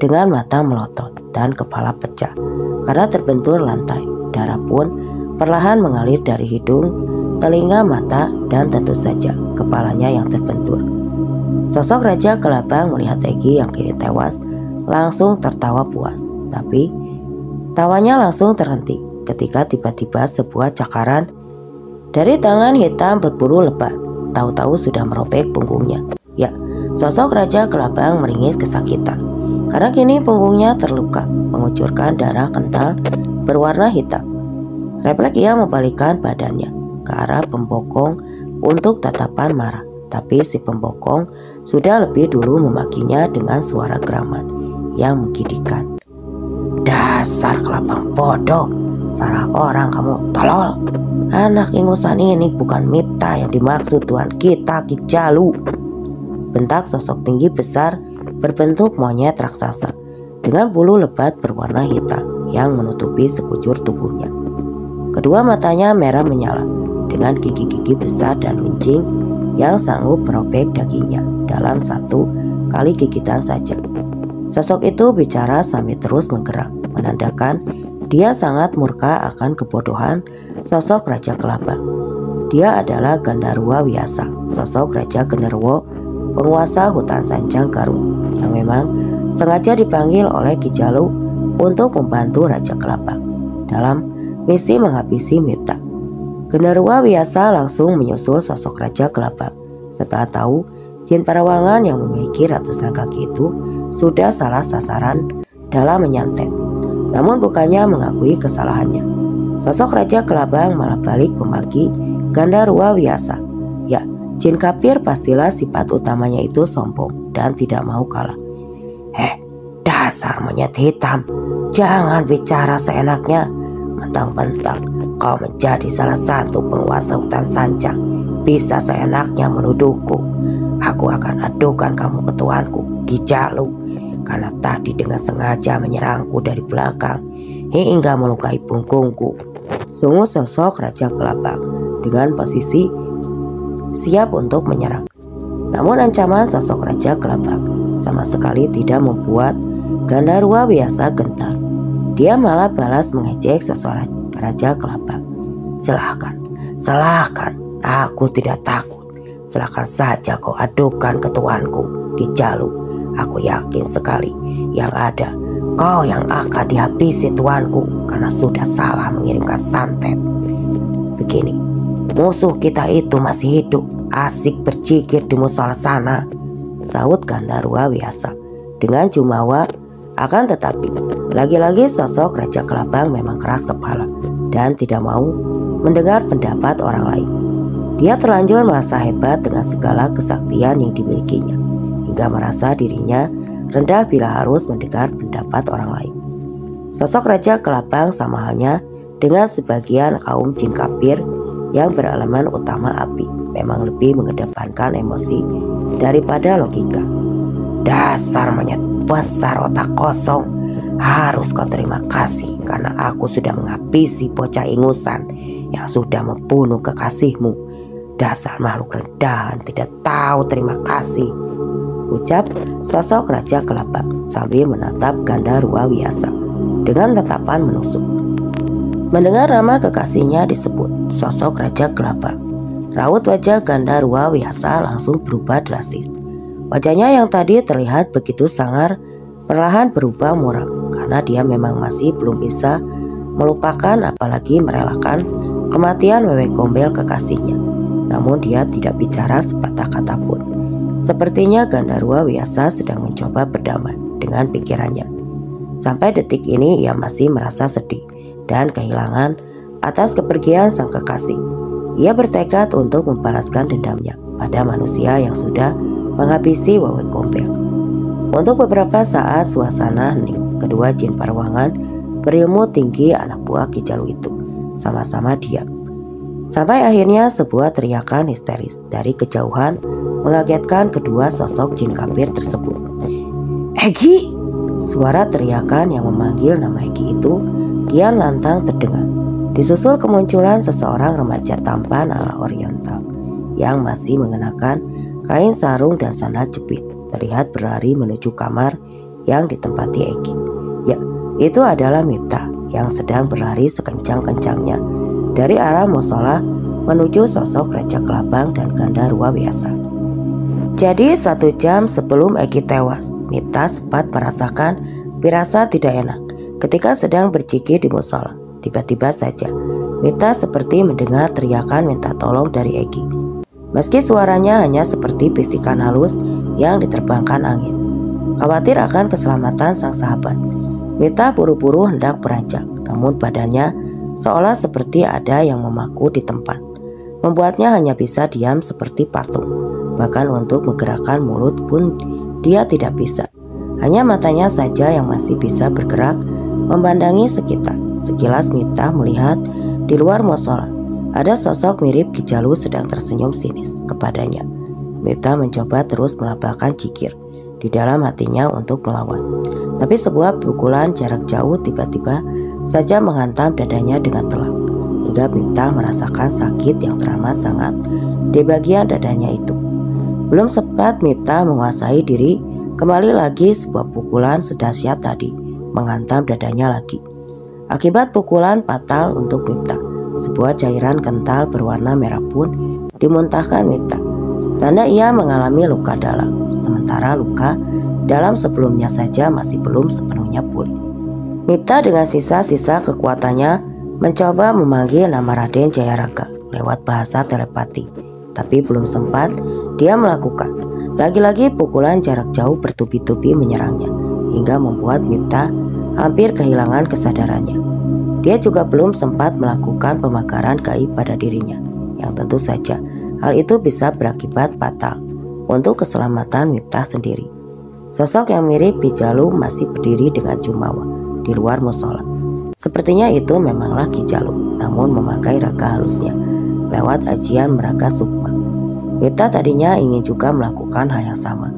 Speaker 1: dengan mata melotot dan kepala pecah karena terbentur lantai. Darah pun perlahan mengalir dari hidung, telinga, mata, dan tentu saja kepalanya yang terbentur. Sosok Raja Kelabang melihat Egy yang kini tewas langsung tertawa puas. Tapi tawanya langsung terhenti ketika tiba-tiba sebuah cakaran dari tangan hitam berburu lebat tahu-tahu sudah merobek punggungnya. Ya, sosok Raja Kelabang meringis kesakitan karena kini punggungnya terluka, mengucurkan darah kental berwarna hitam. Refleks ia membalikkan badannya ke arah pembokong untuk tatapan marah, tapi si pembokong sudah lebih dulu memakinya dengan suara geraman yang menggigitkan. Dasar kelabang bodoh, salah orang kamu, tolol. Anak ingusan ini bukan Mipta yang dimaksud Tuhan kita, Ki Jalu. Bentak sosok tinggi besar berbentuk monyet raksasa dengan bulu lebat berwarna hitam yang menutupi sekujur tubuhnya. Kedua matanya merah menyala dengan gigi-gigi besar dan runcing yang sanggup merobek dagingnya dalam satu kali gigitan saja. Sosok itu bicara sambil terus menggerak, menandakan dia sangat murka akan kebodohan sosok Raja Kelabang. Dia adalah Gandarwa Wiyasa, sosok Raja Genderuwo, penguasa hutan Sanjang Garut, yang memang sengaja dipanggil oleh Ki Jalu untuk membantu Raja Kelabang dalam misi menghabisi Mipta. Genderuwo Wiyasa langsung menyusul sosok Raja Kelabang setelah tahu jin perawangan yang memiliki ratusan kaki itu sudah salah sasaran dalam menyantet. Namun bukannya mengakui kesalahannya, sosok Raja Kelabang malah balik memaki Gandarwa Wiyasa. Ya, Jin Kapir pastilah sifat utamanya itu sombong dan tidak mau kalah. Dasar monyet hitam, jangan bicara seenaknya. Mentang-mentang kau menjadi salah satu penguasa hutan Sanjang, bisa seenaknya menuduhku. Aku akan adukan kamu ke tuanku, Ki Jalu, karena tadi dengan sengaja menyerangku dari belakang hingga melukai punggungku. Sungguh sosok Raja Kelabang dengan posisi siap untuk menyerang. Namun ancaman sosok Raja Kelabang sama sekali tidak membuat Gandarwa biasa gentar. Dia malah balas mengejek seseorang Raja Kelabang. Silahkan, aku tidak takut. Silahkan saja kau adukan ke tuanku, Ki Jalu. Aku yakin sekali yang ada kau yang akan dihabisi tuanku karena sudah salah mengirimkan santet. Begini, musuh kita itu masih hidup, asik berjikir di musola sana, sahut Gandarwa biasa dengan jumawa. Akan tetapi, lagi-lagi sosok Raja Kelabang memang keras kepala dan tidak mau mendengar pendapat orang lain. Dia terlanjur merasa hebat dengan segala kesaktian yang dimilikinya, hingga merasa dirinya rendah bila harus mendengar pendapat orang lain. Sosok Raja Kelabang sama halnya dengan sebagian kaum Jin Kapir yang berelemen utama api, memang lebih mengedepankan emosi daripada logika. Dasar monyet besar otak kosong, harus kau terima kasih karena aku sudah menghabisi bocah ingusan yang sudah membunuh kekasihmu. Dasar makhluk rendahan tidak tahu terima kasih, ucap sosok Raja Kelabang sambil menatap Gandarwa biasa dengan tatapan menusuk. Mendengar nama kekasihnya disebut sosok Raja Kelabang, raut wajah Gandarwa biasa langsung berubah drastis. Wajahnya yang tadi terlihat begitu sangar perlahan berubah muram karena dia memang masih belum bisa melupakan apalagi merelakan kematian Wewe Gombel kekasihnya. Namun dia tidak bicara sepatah kata pun. Sepertinya Gandarwa biasa sedang mencoba berdamai dengan pikirannya. Sampai detik ini ia masih merasa sedih dan kehilangan atas kepergian sang kekasih. Ia bertekad untuk membalaskan dendamnya pada manusia yang sudah menghabisi Wewe Gombel. Untuk beberapa saat suasana hening. Kedua jin Parwangan berilmu tinggi anak buah Ki Jalu itu sama-sama diam. Sampai akhirnya sebuah teriakan histeris dari kejauhan mengagetkan kedua sosok jin Kapir tersebut. Egi! Suara teriakan yang memanggil nama Egi itu kian lantang terdengar. Disusul kemunculan seseorang remaja tampan ala oriental yang masih mengenakan kain sarung dan sandal jepit, terlihat berlari menuju kamar yang ditempati Egi. Ya, itu adalah Miftah yang sedang berlari sekencang-kencangnya dari arah musola menuju sosok Raja Kelabang dan Gandarwa biasa. Jadi 1 jam sebelum Egi tewas, Miftah sempat merasakan firasat tidak enak ketika sedang berjikir di musola. Tiba-tiba saja Miftah seperti mendengar teriakan minta tolong dari Egi. Meski suaranya hanya seperti bisikan halus yang diterbangkan angin. Khawatir akan keselamatan sang sahabat, Miftah buru-buru hendak beranjak, namun badannya seolah seperti ada yang memaku di tempat, membuatnya hanya bisa diam seperti patung. Bahkan untuk menggerakkan mulut pun dia tidak bisa. Hanya matanya saja yang masih bisa bergerak memandangi sekitar. Sekilas Miftah melihat di luar musola ada sosok mirip Ki Jalu sedang tersenyum sinis kepadanya. Miftah mencoba terus melambaikan jikir di dalam hatinya untuk melawan. Tapi sebuah pukulan jarak jauh tiba-tiba saja menghantam dadanya dengan telak, hingga Miftah merasakan sakit yang teramat sangat di bagian dadanya itu. Belum sempat Miftah menguasai diri, kembali lagi sebuah pukulan sedahsyat tadi menghantam dadanya lagi. Akibat pukulan fatal untuk Miftah, sebuah cairan kental berwarna merah pun dimuntahkan Miftah. Tanda ia mengalami luka dalam, sementara luka dalam sebelumnya saja masih belum sepenuhnya pulih. Miftah dengan sisa-sisa kekuatannya mencoba memanggil nama Raden Jayaraga lewat bahasa telepati, tapi belum sempat dia melakukan. Lagi-lagi pukulan jarak jauh bertubi-tubi menyerangnya, hingga membuat Miftah hampir kehilangan kesadarannya. Dia juga belum sempat melakukan pemekaran gaib pada dirinya, yang tentu saja Hal itu bisa berakibat fatal untuk keselamatan Miftah sendiri. Sosok yang mirip Ki Jalu masih berdiri dengan jumawa di luar musola. Sepertinya itu memanglah Ki Jalu, namun memakai raga halusnya lewat ajian Meraga Sukma. Miftah tadinya ingin juga melakukan hal yang sama,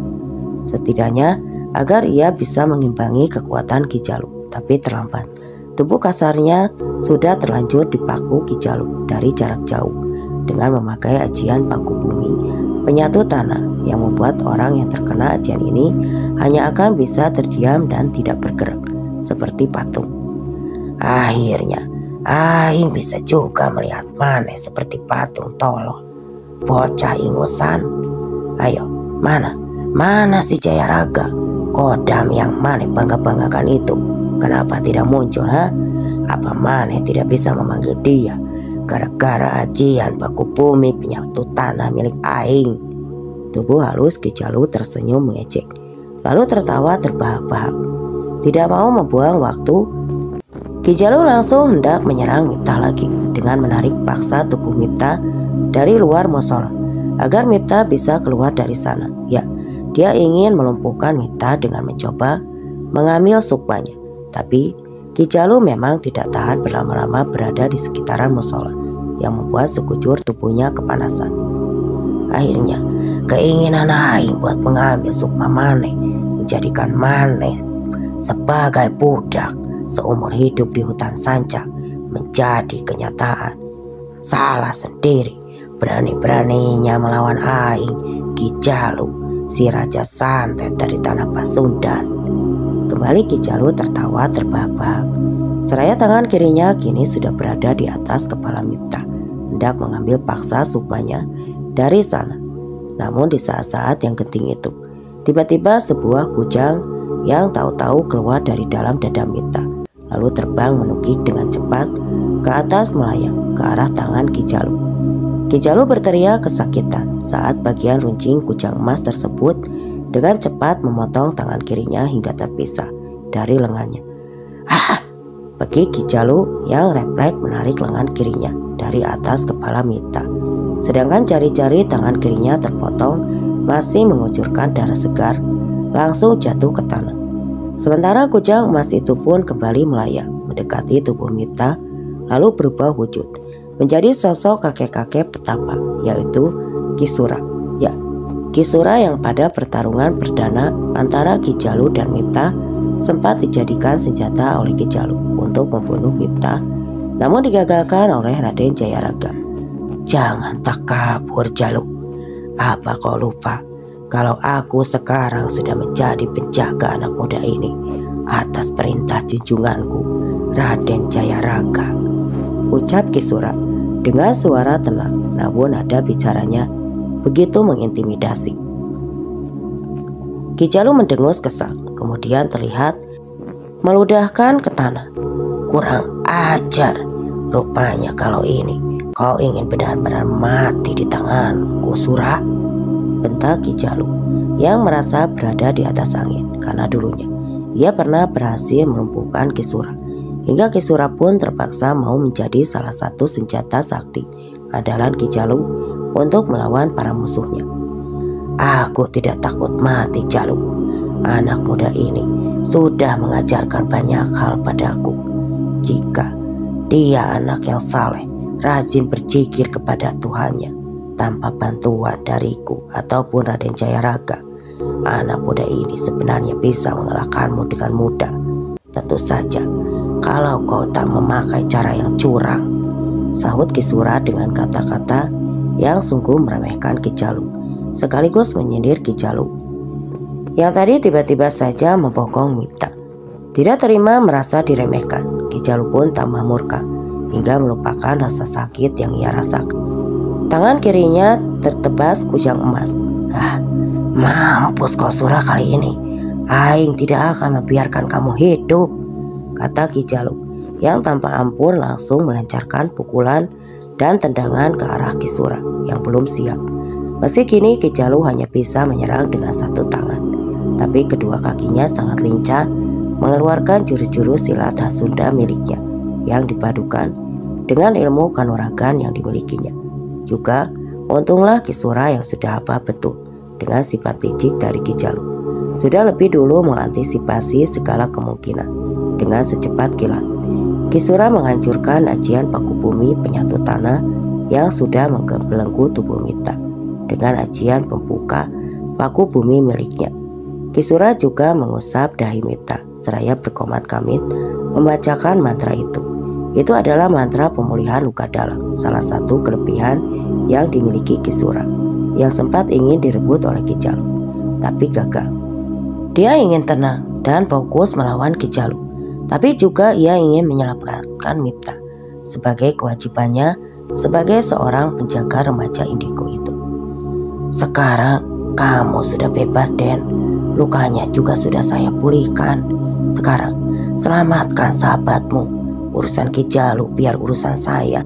Speaker 1: setidaknya agar ia bisa mengimbangi kekuatan Ki Jalu, tapi terlambat. Tubuh kasarnya sudah terlanjur dipaku Ki Jalu dari jarak jauh dengan memakai ajian paku bumi penyatu tanah yang membuat orang yang terkena ajian ini hanya akan bisa terdiam dan tidak bergerak seperti patung. Akhirnya aing bisa juga melihat Maneh seperti patung tolol. Bocah ingusan. Ayo, mana si Jayaraga? Kodam yang Maneh bangga-banggakan itu kenapa tidak muncul, ha? Apa Maneh tidak bisa memanggil dia gara-gara ajian paku bumi penyatu tanah milik aing? Tubuh halus Ki Jalu tersenyum mengejek, lalu tertawa terbahak-bahak. Tidak mau membuang waktu, Ki Jalu langsung hendak menyerang Miftah lagi dengan menarik paksa tubuh Miftah dari luar musola agar Miftah bisa keluar dari sana. Ya, dia ingin melumpuhkan Miftah dengan mencoba mengambil sukmanya. Tapi Ki Jalu memang tidak tahan berlama-lama berada di sekitaran musola yang membuat sekujur tubuhnya kepanasan. Akhirnya keinginan aing buat mengambil sukma Maneh, menjadikan Maneh sebagai budak seumur hidup di hutan sanca menjadi kenyataan. Salah sendiri, berani-beraninya melawan aing, Ki Jalu, si raja santet dari tanah Pasundan. Kembali Ki Jalu tertawa terbahak-bahak. Seraya tangan kirinya kini sudah berada di atas kepala Miftah, hendak mengambil paksa sukmanya dari sana. Namun di saat-saat yang genting itu, tiba-tiba sebuah kujang yang tahu-tahu keluar dari dalam dada Miftah, lalu terbang menukik dengan cepat ke atas melayang ke arah tangan Ki Jalu. Ki Jalu berteriak kesakitan saat bagian runcing kujang emas tersebut dengan cepat memotong tangan kirinya hingga terpisah dari lengannya. Ah! Bagi Ki Jalu yang refleks menarik lengan kirinya dari atas kepala Miftah, sedangkan jari-jari tangan kirinya terpotong masih mengucurkan darah segar, langsung jatuh ke tanah. Sementara kujang emas itu pun kembali melayang mendekati tubuh Miftah, lalu berubah wujud menjadi sosok kakek-kakek petapa, yaitu Ki Sura. Ya, Ki Sura yang pada pertarungan perdana antara Ki Jalu dan Miftah sempat dijadikan senjata oleh Ki Jalu untuk membunuh Miftah, namun digagalkan oleh Raden Jayaraga. Jangan takabur Jalu, apa kau lupa kalau aku sekarang sudah menjadi penjaga anak muda ini atas perintah junjunganku Raden Jayaraga, ucap Ki Sura dengan suara tenang, namun nada bicaranya begitu mengintimidasi. Ki Jalu mendengus kesal, kemudian terlihat meludahkan ke tanah. Kurang ajar, rupanya kalau ini kau ingin benar-benar mati di tanganku, Sura, bentak Ki Jalu yang merasa berada di atas angin karena dulunya ia pernah berhasil melumpuhkan Ki Sura, hingga Ki Sura pun terpaksa mau menjadi salah satu senjata sakti andalan Ki Jalu untuk melawan para musuhnya. Aku tidak takut mati, Jalu. Anak muda ini sudah mengajarkan banyak hal padaku. Jika dia anak yang saleh, rajin berzikir kepada Tuhannya tanpa bantuan dariku ataupun Raden Jayaraga, anak muda ini sebenarnya bisa mengalahkanmu dengan mudah. Tentu saja kalau kau tak memakai cara yang curang, sahut Ki Sura dengan kata-kata yang sungguh meremehkan Ki Jalu, sekaligus menyindir Ki Jalu yang tadi tiba-tiba saja membokong Miftah. Tidak terima merasa diremehkan, Ki Jalu pun tambah murka hingga melupakan rasa sakit yang ia rasakan. Tangan kirinya tertebas kujang emas. Mampus kau Sura kali ini. Aing tidak akan membiarkan kamu hidup, kata Ki Jalu yang tanpa ampun langsung melancarkan pukulan dan tendangan ke arah Ki Sura yang belum siap. Meski kini Ki Jalu hanya bisa menyerang dengan satu tangan, tapi kedua kakinya sangat lincah mengeluarkan jurus-jurus silat khas Sunda miliknya yang dipadukan dengan ilmu kanuragan yang dimilikinya, juga Untunglah Kisura yang sudah hafal betul dengan sifat licik dari Ki Jalu sudah lebih dulu mengantisipasi segala kemungkinan. Dengan secepat kilat, Kisura menghancurkan ajian paku bumi penyatu tanah yang sudah membelenggu tubuh Mipta dengan ajian pembuka paku bumi miliknya. Kisura juga mengusap dahi Mipta seraya berkomat kamit membacakan mantra itu. Itu adalah mantra pemulihan luka dalam, salah satu kelebihan yang dimiliki Kisura yang sempat ingin direbut oleh Ki Jalu, tapi gagal. Dia ingin tenang dan fokus melawan Ki Jalu, tapi juga ia ingin menyelamatkan Mipta sebagai kewajibannya sebagai seorang penjaga remaja indigo itu. Sekarang kamu sudah bebas, Den. Lukanya juga sudah saya pulihkan. Sekarang selamatkan sahabatmu. Urusan Ki Jalu biar urusan saya.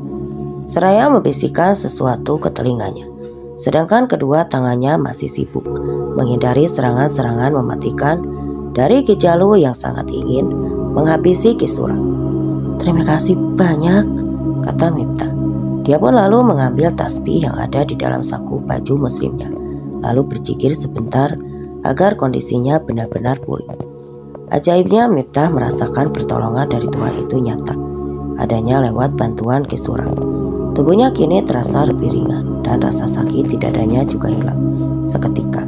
Speaker 1: Seraya membisikkan sesuatu ke telinganya, sedangkan kedua tangannya masih sibuk menghindari serangan-serangan mematikan dari Ki Jalu yang sangat ingin menghabisi Kisura. Terima kasih banyak, kata Mipta. Dia pun lalu mengambil tasbih yang ada di dalam saku baju muslimnya, lalu berzikir sebentar agar kondisinya benar-benar pulih. Ajaibnya Mipta merasakan pertolongan dari Tuhan itu nyata adanya lewat bantuan Kisura. Tubuhnya kini terasa lebih ringan dan rasa sakit di dadanya juga hilang seketika.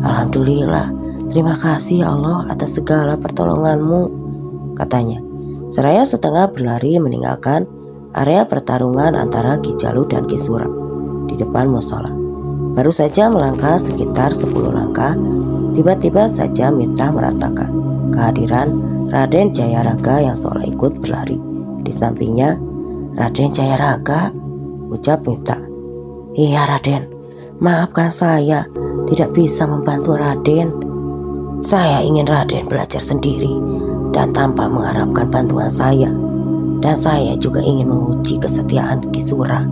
Speaker 1: Alhamdulillah, terima kasih ya Allah atas segala pertolonganmu, katanya seraya setengah berlari meninggalkan area pertarungan antara Ki Jalu dan Kisura di depan musola. Baru saja melangkah sekitar 10 langkah, tiba-tiba saja Mipta merasakan kehadiran Raden Jayaraga yang seolah ikut berlari di sampingnya. Raden Jayaraga, ucap Mipta. Iya Raden, maafkan saya tidak bisa membantu Raden. Saya ingin Raden belajar sendiri dan tanpa mengharapkan bantuan saya. Dan saya juga ingin menguji kesetiaan Kisura.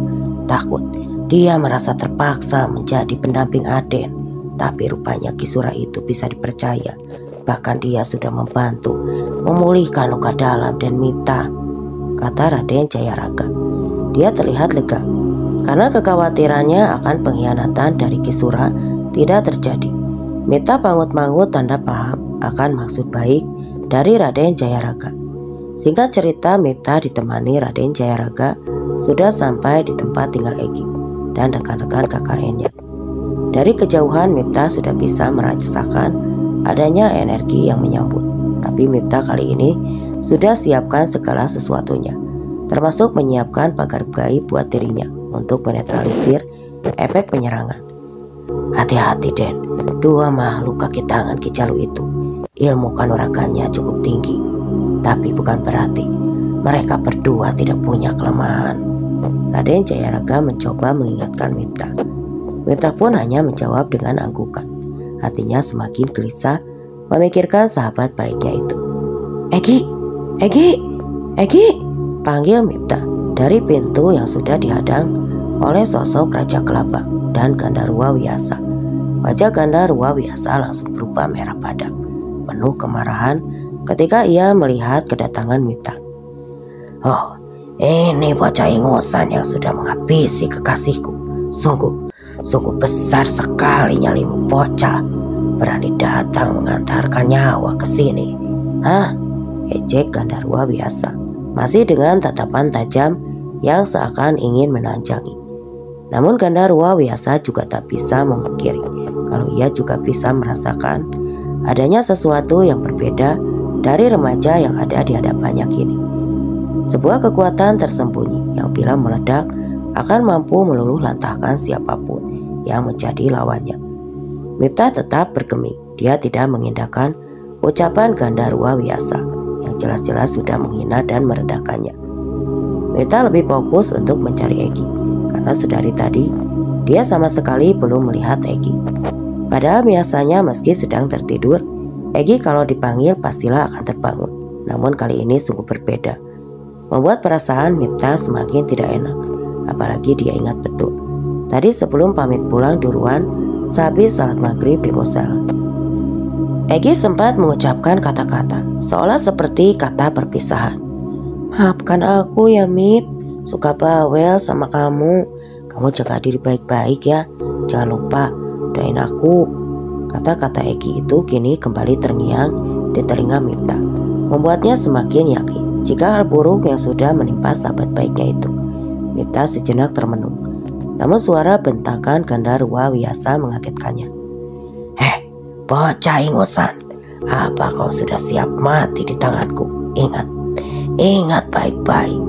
Speaker 1: Takut dia merasa terpaksa menjadi pendamping Aden. Tapi rupanya Kisura itu bisa dipercaya. Bahkan dia sudah membantu memulihkan luka dalam dan Mipta, kata Raden Jayaraga. Dia terlihat lega karena kekhawatirannya akan pengkhianatan dari Kisura tidak terjadi. Mipta pangut-mangut tanda paham akan maksud baik dari Raden Jayaraga. Singkat cerita, Mipta ditemani Raden Jayaraga sudah sampai di tempat tinggal Egi dan rekan-rekan KKN-nya. Dari kejauhan Mipta sudah bisa merasakan adanya energi yang menyambut. Tapi Mipta kali ini sudah siapkan segala sesuatunya, termasuk menyiapkan pagar gaib buat dirinya untuk menetralisir efek penyerangan. Hati-hati Den, dua makhluk kaki tangan Ki Jalu itu ilmu kanuragannya cukup tinggi, tapi bukan berarti mereka berdua tidak punya kelemahan. Raden Jayaraga mencoba mengingatkan Mipta. Mipta pun hanya menjawab dengan anggukan. Hatinya semakin gelisah memikirkan sahabat baiknya itu. Egi, Egi, Egi, panggil Mipta dari pintu yang sudah dihadang oleh sosok Raja Kelapa dan Gandarwa Wiyasa. Wajah Gandarwa Wiyasa langsung berubah merah padam, penuh kemarahan ketika ia melihat kedatangan Mipta. Oh, ini bocah ingusan yang sudah menghabisi kekasihku. Sungguh besar sekali nyalimu bocah. Berani datang mengantarkan nyawa ke sini. Hah? Ejek Gandarwa Wiyasa, masih dengan tatapan tajam yang seakan ingin menanjangi. Namun Gandarwa Wiyasa juga tak bisa memungkiri kalau ia juga bisa merasakan adanya sesuatu yang berbeda dari remaja yang ada di hadapannya kini. Sebuah kekuatan tersembunyi yang bila meledak akan mampu meluluh lantahkan siapapun yang menjadi lawannya. Mipta tetap bergeming. Dia tidak mengindahkan ucapan Gandarwa Wiyasa yang jelas-jelas sudah menghina dan merendahkannya. Mipta lebih fokus untuk mencari Egi karena sedari tadi dia sama sekali belum melihat Egi. Padahal biasanya meski sedang tertidur, Egi kalau dipanggil pastilah akan terbangun. Namun kali ini sungguh berbeda, membuat perasaan Mipta semakin tidak enak. Apalagi dia ingat betul tadi sebelum pamit pulang duluan sehabis salat maghrib di musala, Egi sempat mengucapkan kata-kata seolah seperti kata perpisahan. Maafkan aku ya Mip, suka bawel sama kamu kamu jaga diri baik-baik ya. Jangan lupa doain aku. Kata-kata Egi itu kini kembali terngiang di telinga Miftah, membuatnya semakin yakin jika hal buruk yang sudah menimpa sahabat baiknya itu. Miftah sejenak termenung, namun suara bentakan Gandarwa Wiyasa mengagetkannya. Bocah ingusan, apa kau sudah siap mati di tanganku? Ingat baik-baik,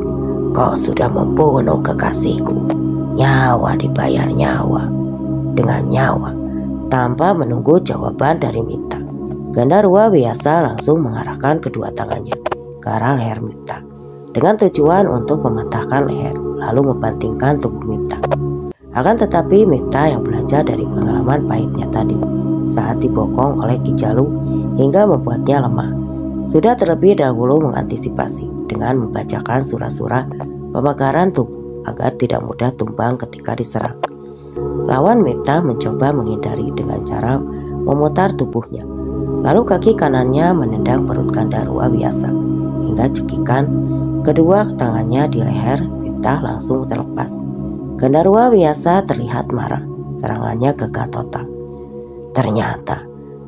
Speaker 1: kau sudah membunuh kekasihku. Nyawa dibayar nyawa dengan nyawa. Tanpa menunggu jawaban dari Miftah, Gandarwa Wiyasa langsung mengarahkan kedua tangannya ke arah leher Miftah dengan tujuan untuk mematahkan leher lalu membantingkan tubuh Miftah. Akan tetapi Miftah yang belajar dari pengalaman pahitnya tadi saat dibokong oleh Ki Jalu hingga membuatnya lemah, sudah terlebih dahulu mengantisipasi dengan membacakan surah-surah pemekaran tubuh agar tidak mudah tumbang ketika diserang. Lawan Miftah mencoba menghindari dengan cara memutar tubuhnya, lalu kaki kanannya menendang perut Gandarwa Wiyasa hingga cekikan kedua tangannya di leher Miftah langsung terlepas. Gandarwa Wiyasa terlihat marah, serangannya gagah total. Ternyata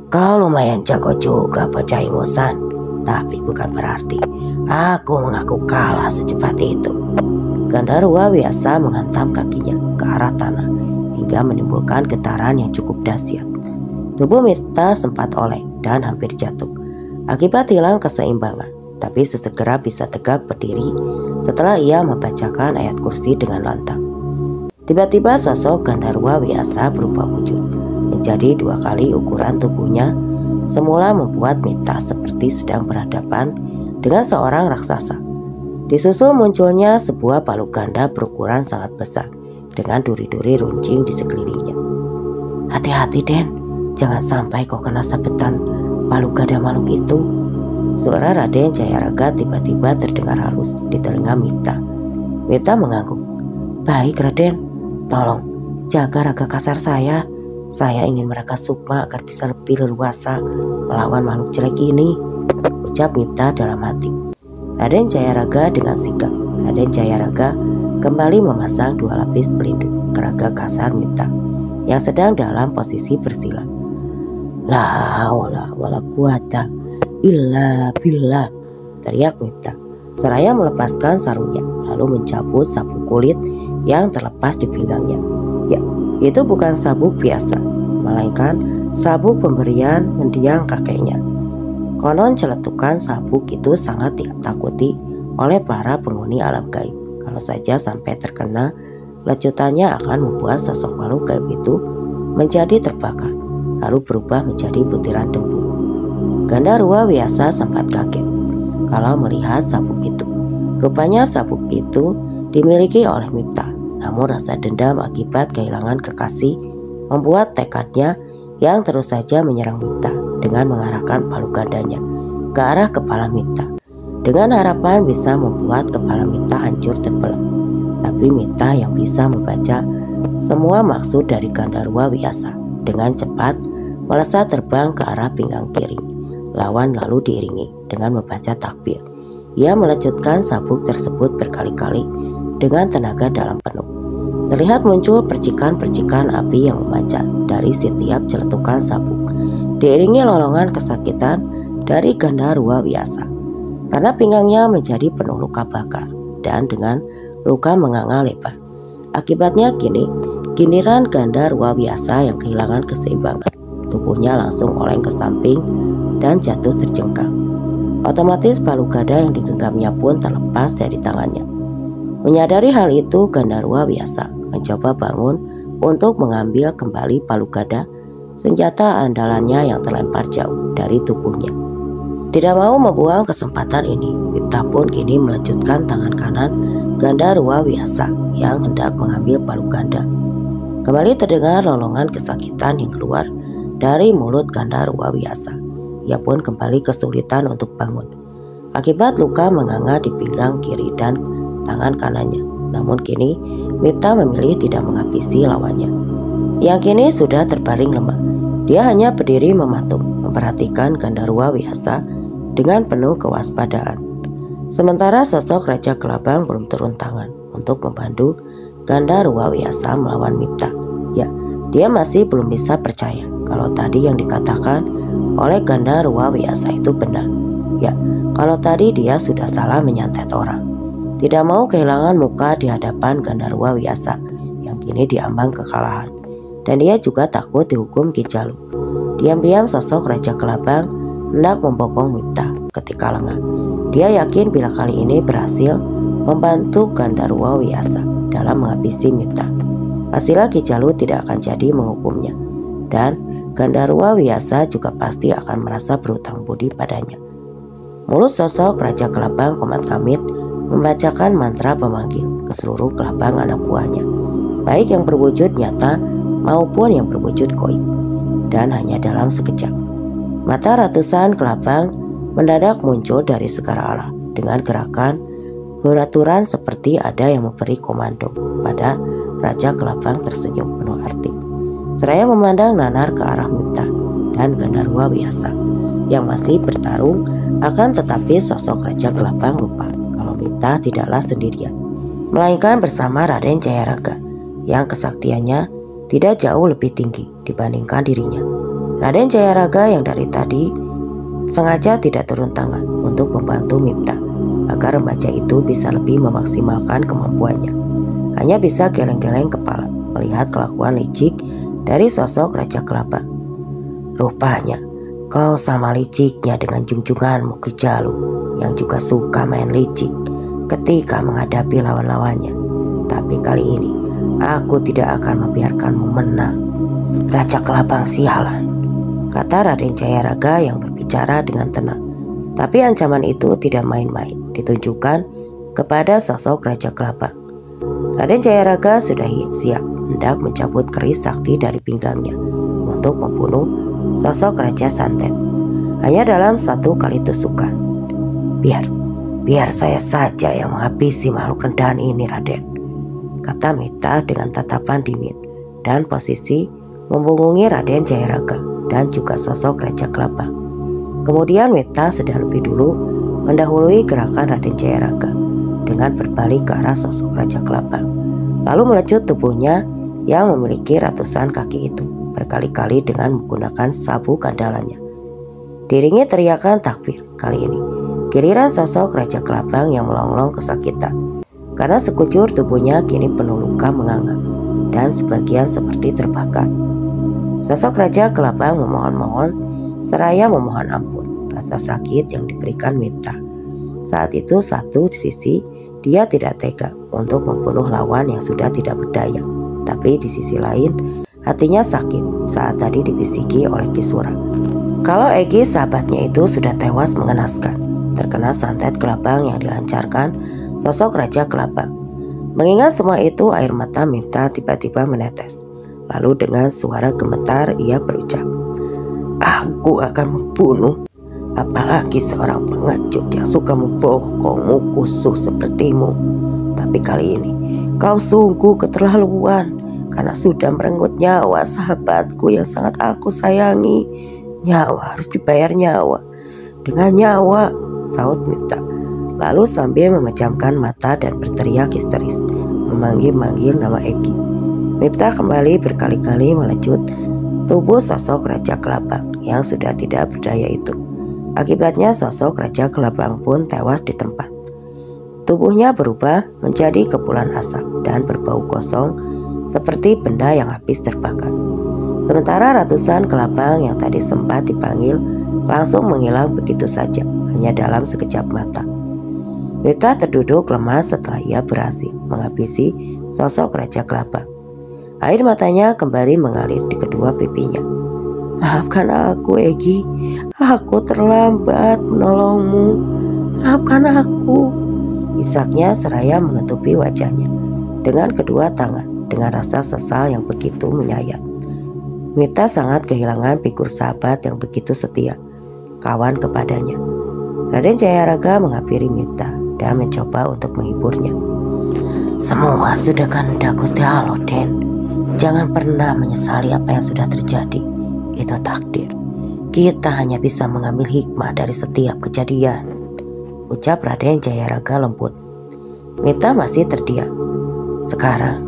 Speaker 1: kau lumayan jago juga bocah ingusan, tapi bukan berarti aku mengaku kalah secepat itu. Gandarwa Wiyasa menghantam kakinya ke arah tanah hingga menimbulkan getaran yang cukup dahsyat. Tubuh Miftah sempat oleng dan hampir jatuh akibat hilang keseimbangan, tapi sesegera bisa tegak berdiri setelah ia membacakan ayat kursi dengan lantang. Tiba-tiba sosok Gandarwa Wiyasa berubah wujud menjadi 2 kali ukuran tubuhnya, semula membuat Miftah seperti sedang berhadapan dengan seorang raksasa. Disusul munculnya sebuah palu ganda berukuran sangat besar dengan duri-duri runcing di sekelilingnya. Hati-hati Den, jangan sampai kau kena sabetan palu gada makhluk itu. Suara Raden Jayaraga tiba-tiba terdengar halus di telinga Miftah. Miftah mengangguk. Baik Raden, tolong jaga raga kasar saya. Saya ingin merangkak sukma agar bisa lebih leluasa melawan makhluk jelek ini, ucap Miftah dalam hati. Raden Jayaraga dengan sigap. Raden Jayaraga kembali memasang 2 lapis pelindung ke raga kasar Miftah yang sedang dalam posisi bersila. La haula wala quwata illa billah, teriak Miftah seraya melepaskan sarungnya lalu mencabut sabuk kulit yang terlepas di pinggangnya. Ya, itu bukan sabuk biasa, melainkan sabuk pemberian mendiang kakeknya. Konon celetukan sabuk itu sangat ditakuti oleh para penghuni alam gaib. Kalau saja sampai terkena, lecutannya akan membuat sosok makhluk gaib itu menjadi terbakar, lalu berubah menjadi butiran debu. Gandarwa Wiyasa sempat kaget kalau melihat sabuk itu. Rupanya sabuk itu dimiliki oleh Miftah, namun rasa dendam akibat kehilangan kekasih membuat tekadnya yang terus saja menyerang Miftah dengan mengarahkan palu gandanya ke arah kepala Miftah dengan harapan bisa membuat kepala Miftah hancur terbelah. Tapi Miftah yang bisa membaca semua maksud dari Gandarwa Wiyasa dengan cepat melesat terbang ke arah pinggang kiri lawan lalu diiringi dengan membaca takbir. Ia melecutkan sabuk tersebut berkali-kali dengan tenaga dalam penuh. Terlihat muncul percikan-percikan api yang memancar dari setiap celetukan sabuk, diiringi lolongan kesakitan dari Gandarwa Wiyasa karena pinggangnya menjadi penuh luka bakar dan dengan luka menganga lebar. Akibatnya giliran Gandarwa Wiyasa yang kehilangan keseimbangan. Tubuhnya langsung oleng ke samping dan jatuh terjengkang. Otomatis palu gada yang digenggamnya pun terlepas dari tangannya. Menyadari hal itu, Gandarwa Wiyasa mencoba bangun untuk mengambil kembali palu gada, senjata andalannya yang terlempar jauh dari tubuhnya. Tidak mau membuang kesempatan ini, Miftah pun kini melecutkan tangan kanan Gandarwa Wiyasa yang hendak mengambil palu ganda. Kembali terdengar lolongan kesakitan yang keluar dari mulut Gandarwa Wiyasa. Ia pun kembali kesulitan untuk bangun akibat luka menganga di pinggang kiri dan tangan kanannya. Namun kini Miftah memilih tidak menghabisi lawannya yang kini sudah terbaring lemah. Dia hanya berdiri mematung memperhatikan Gandarwa Wiyasa dengan penuh kewaspadaan. Sementara sosok Raja Kelabang belum turun tangan untuk membantu Gandharwa Wiyasa melawan Mipta. Ya, dia masih belum bisa percaya kalau tadi yang dikatakan oleh Gandharwa Wiyasa itu benar. Ya, kalau tadi dia sudah salah menyantet orang. Tidak mau kehilangan muka di hadapan Gandharwa Wiyasa yang kini diambang kekalahan. Dan dia juga takut dihukum Ki Jalu. Diam-diam sosok Raja Kelabang hendak membopong Mipta ketika lengah. Dia yakin bila kali ini berhasil membantu Gandharwa Wiyasa dalam menghabisi Mipta, pastilah Ki Jalu tidak akan jadi menghukumnya. Dan Gandharwa Wiyasa juga pasti akan merasa berhutang budi padanya. Mulut sosok Raja Kelabang Komat Kamit membacakan mantra pemanggil ke seluruh kelabang anak buahnya, baik yang berwujud nyata maupun yang berwujud goib. Dan hanya dalam sekejap, mata ratusan kelabang mendadak muncul dari segala arah dengan gerakan beraturan seperti ada yang memberi komando pada Raja Kelabang tersenyum penuh arti. Seraya memandang nanar ke arah Mipta dan Gandharwa Wiyasa yang masih bertarung. Akan tetapi sosok Raja Kelabang lupa kalau Mipta tidaklah sendirian, melainkan bersama Raden Jayaraga yang kesaktiannya tidak jauh lebih tinggi dibandingkan dirinya. Raden Jayaraga yang dari tadi sengaja tidak turun tangan untuk membantu Mipta agar remaja itu bisa lebih memaksimalkan kemampuannya. Hanya bisa geleng-geleng kepala melihat kelakuan licik dari sosok Raja Kelabang. Rupanya kau sama liciknya dengan junjunganmu Ki Jalu yang juga suka main licik ketika menghadapi lawan-lawannya. Tapi kali ini aku tidak akan membiarkanmu menang. Raja Kelabang sialan, kata Raden Jayaraga yang berbicara dengan tenang. Tapi ancaman itu tidak main-main ditunjukkan kepada sosok Raja Kelabang. Raden Jayaraga sudah siap hendak mencabut keris sakti dari pinggangnya untuk membunuh sosok Raja Santet hanya dalam satu kali tusukan. Biar saya saja yang menghabisi makhluk rendahan ini, Raden, kata Mipta dengan tatapan dingin dan posisi membungkungi Raden Jayaraga dan juga sosok Raja Kelabang. Kemudian Mipta sudah lebih dulu mendahului gerakan Raden Jayaraga dengan berbalik ke arah sosok Raja Kelabang, lalu melecut tubuhnya yang memiliki ratusan kaki itu berkali-kali dengan menggunakan sabu kandalannya. Diringi teriakan takbir, kali ini giliran sosok Raja Kelabang yang melonglong kesakitan karena sekujur tubuhnya kini penuh luka menganga dan sebagian seperti terbakar. Sosok Raja Kelabang memohon-mohon seraya memohon ampun rasa sakit yang diberikan Mipta. Saat itu satu sisi dia tidak tega untuk membunuh lawan yang sudah tidak berdaya, tapi di sisi lain hatinya sakit saat tadi dibisiki oleh Ki Sura kalau Egi sahabatnya itu sudah tewas mengenaskan terkena santet Kelabang yang dilancarkan sosok Raja Kelabang. Mengingat semua itu, air mata Mipta tiba-tiba menetes. Lalu dengan suara gemetar ia berucap, "Aku akan membunuh, apalagi seorang pengecut yang suka membohong kusuh sepertimu. Tapi kali ini kau sungguh keterlaluan karena sudah merenggut nyawa sahabatku yang sangat aku sayangi. Nyawa harus dibayar nyawa dengan nyawa," saut Mipta. Lalu sambil memejamkan mata dan berteriak histeris memanggil-manggil nama Egi. Mipta kembali berkali-kali melecut tubuh sosok Raja Kelabang yang sudah tidak berdaya itu. Akibatnya sosok Raja Kelabang pun tewas di tempat. Tubuhnya berubah menjadi kepulan asap dan berbau gosong seperti benda yang habis terbakar. Sementara ratusan kelabang yang tadi sempat dipanggil langsung menghilang begitu saja hanya dalam sekejap mata. Mipta terduduk lemas setelah ia berhasil menghabisi sosok Raja Kelabang. Air matanya kembali mengalir di kedua pipinya. "Maafkan aku, Egi. Aku terlambat menolongmu. Maafkan aku," isaknya seraya menutupi wajahnya dengan kedua tangan dengan rasa sesal yang begitu menyayat. Mipta sangat kehilangan figur sahabat yang begitu setia, kawan kepadanya. Raden Jayaraga menghampiri Mipta dan mencoba untuk menghiburnya. "Semua sudah kehendak Gusti Allah, Den. Jangan pernah menyesali apa yang sudah terjadi. Itu takdir. Kita hanya bisa mengambil hikmah dari setiap kejadian," ucap Raden Jayaraga lembut. Mipta masih terdiam. Sekarang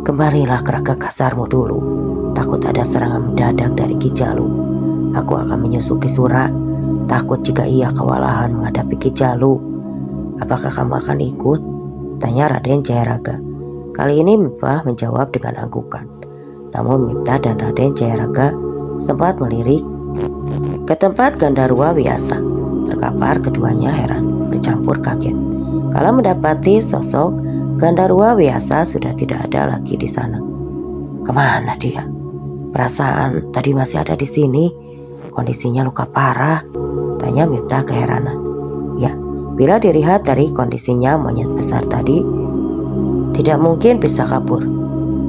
Speaker 1: Kembalilah ke raga kasarmu dulu. Takut ada serangan mendadak dari Ki Jalu. Aku akan menyusul Ki Sura. Takut jika ia kewalahan menghadapi Ki Jalu. Apakah kamu akan ikut? Tanya Raden Jayaraga. Kali ini Miftah menjawab dengan anggukan. Namun Miftah dan Raden Jayaraga sempat melirik ke tempat Gandarwa Wiyasa. Terkapar keduanya heran, bercampur kaget. Kala mendapati sosok Gandarwa Wiyasa sudah tidak ada lagi di sana. Kemana dia? Perasaan tadi masih ada di sini. Kondisinya luka parah. Tanya Miftah keheranan. Ya, bila dilihat dari kondisinya, monyet besar tadi tidak mungkin bisa kabur.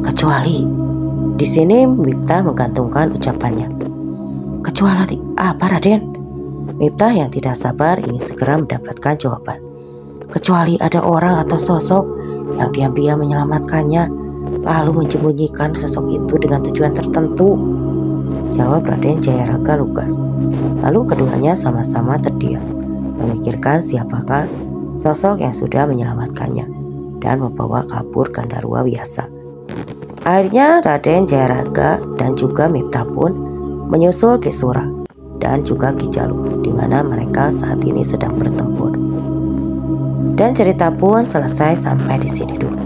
Speaker 1: Kecuali di sini Miftah menggantungkan ucapannya. Kecuali apa, Raden? Miftah yang tidak sabar ingin segera mendapatkan jawaban. Kecuali ada orang atau sosok yang diam-diam menyelamatkannya, lalu menyembunyikan sosok itu dengan tujuan tertentu. Jawab Raden Jayaraga lugas. Lalu keduanya sama-sama terdiam, memikirkan siapakah sosok yang sudah menyelamatkannya dan membawa kabur Gandarwa Wiyasa. Akhirnya Raden Jayaraga dan juga Miftah pun menyusul Ki Sura dan juga Ki Jalu, di mana mereka saat ini sedang bertempur. Dan cerita pun selesai sampai di sini dulu.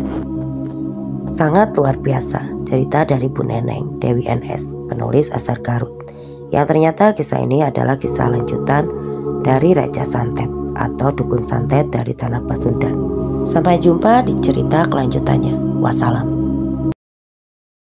Speaker 1: Sangat luar biasa cerita dari Bu Neneng Dewi NS, penulis Asar Garut, yang ternyata kisah ini adalah kisah lanjutan dari Raja Santet atau Dukun Santet dari Tanah Pasundan. Sampai jumpa di cerita kelanjutannya. Wassalam.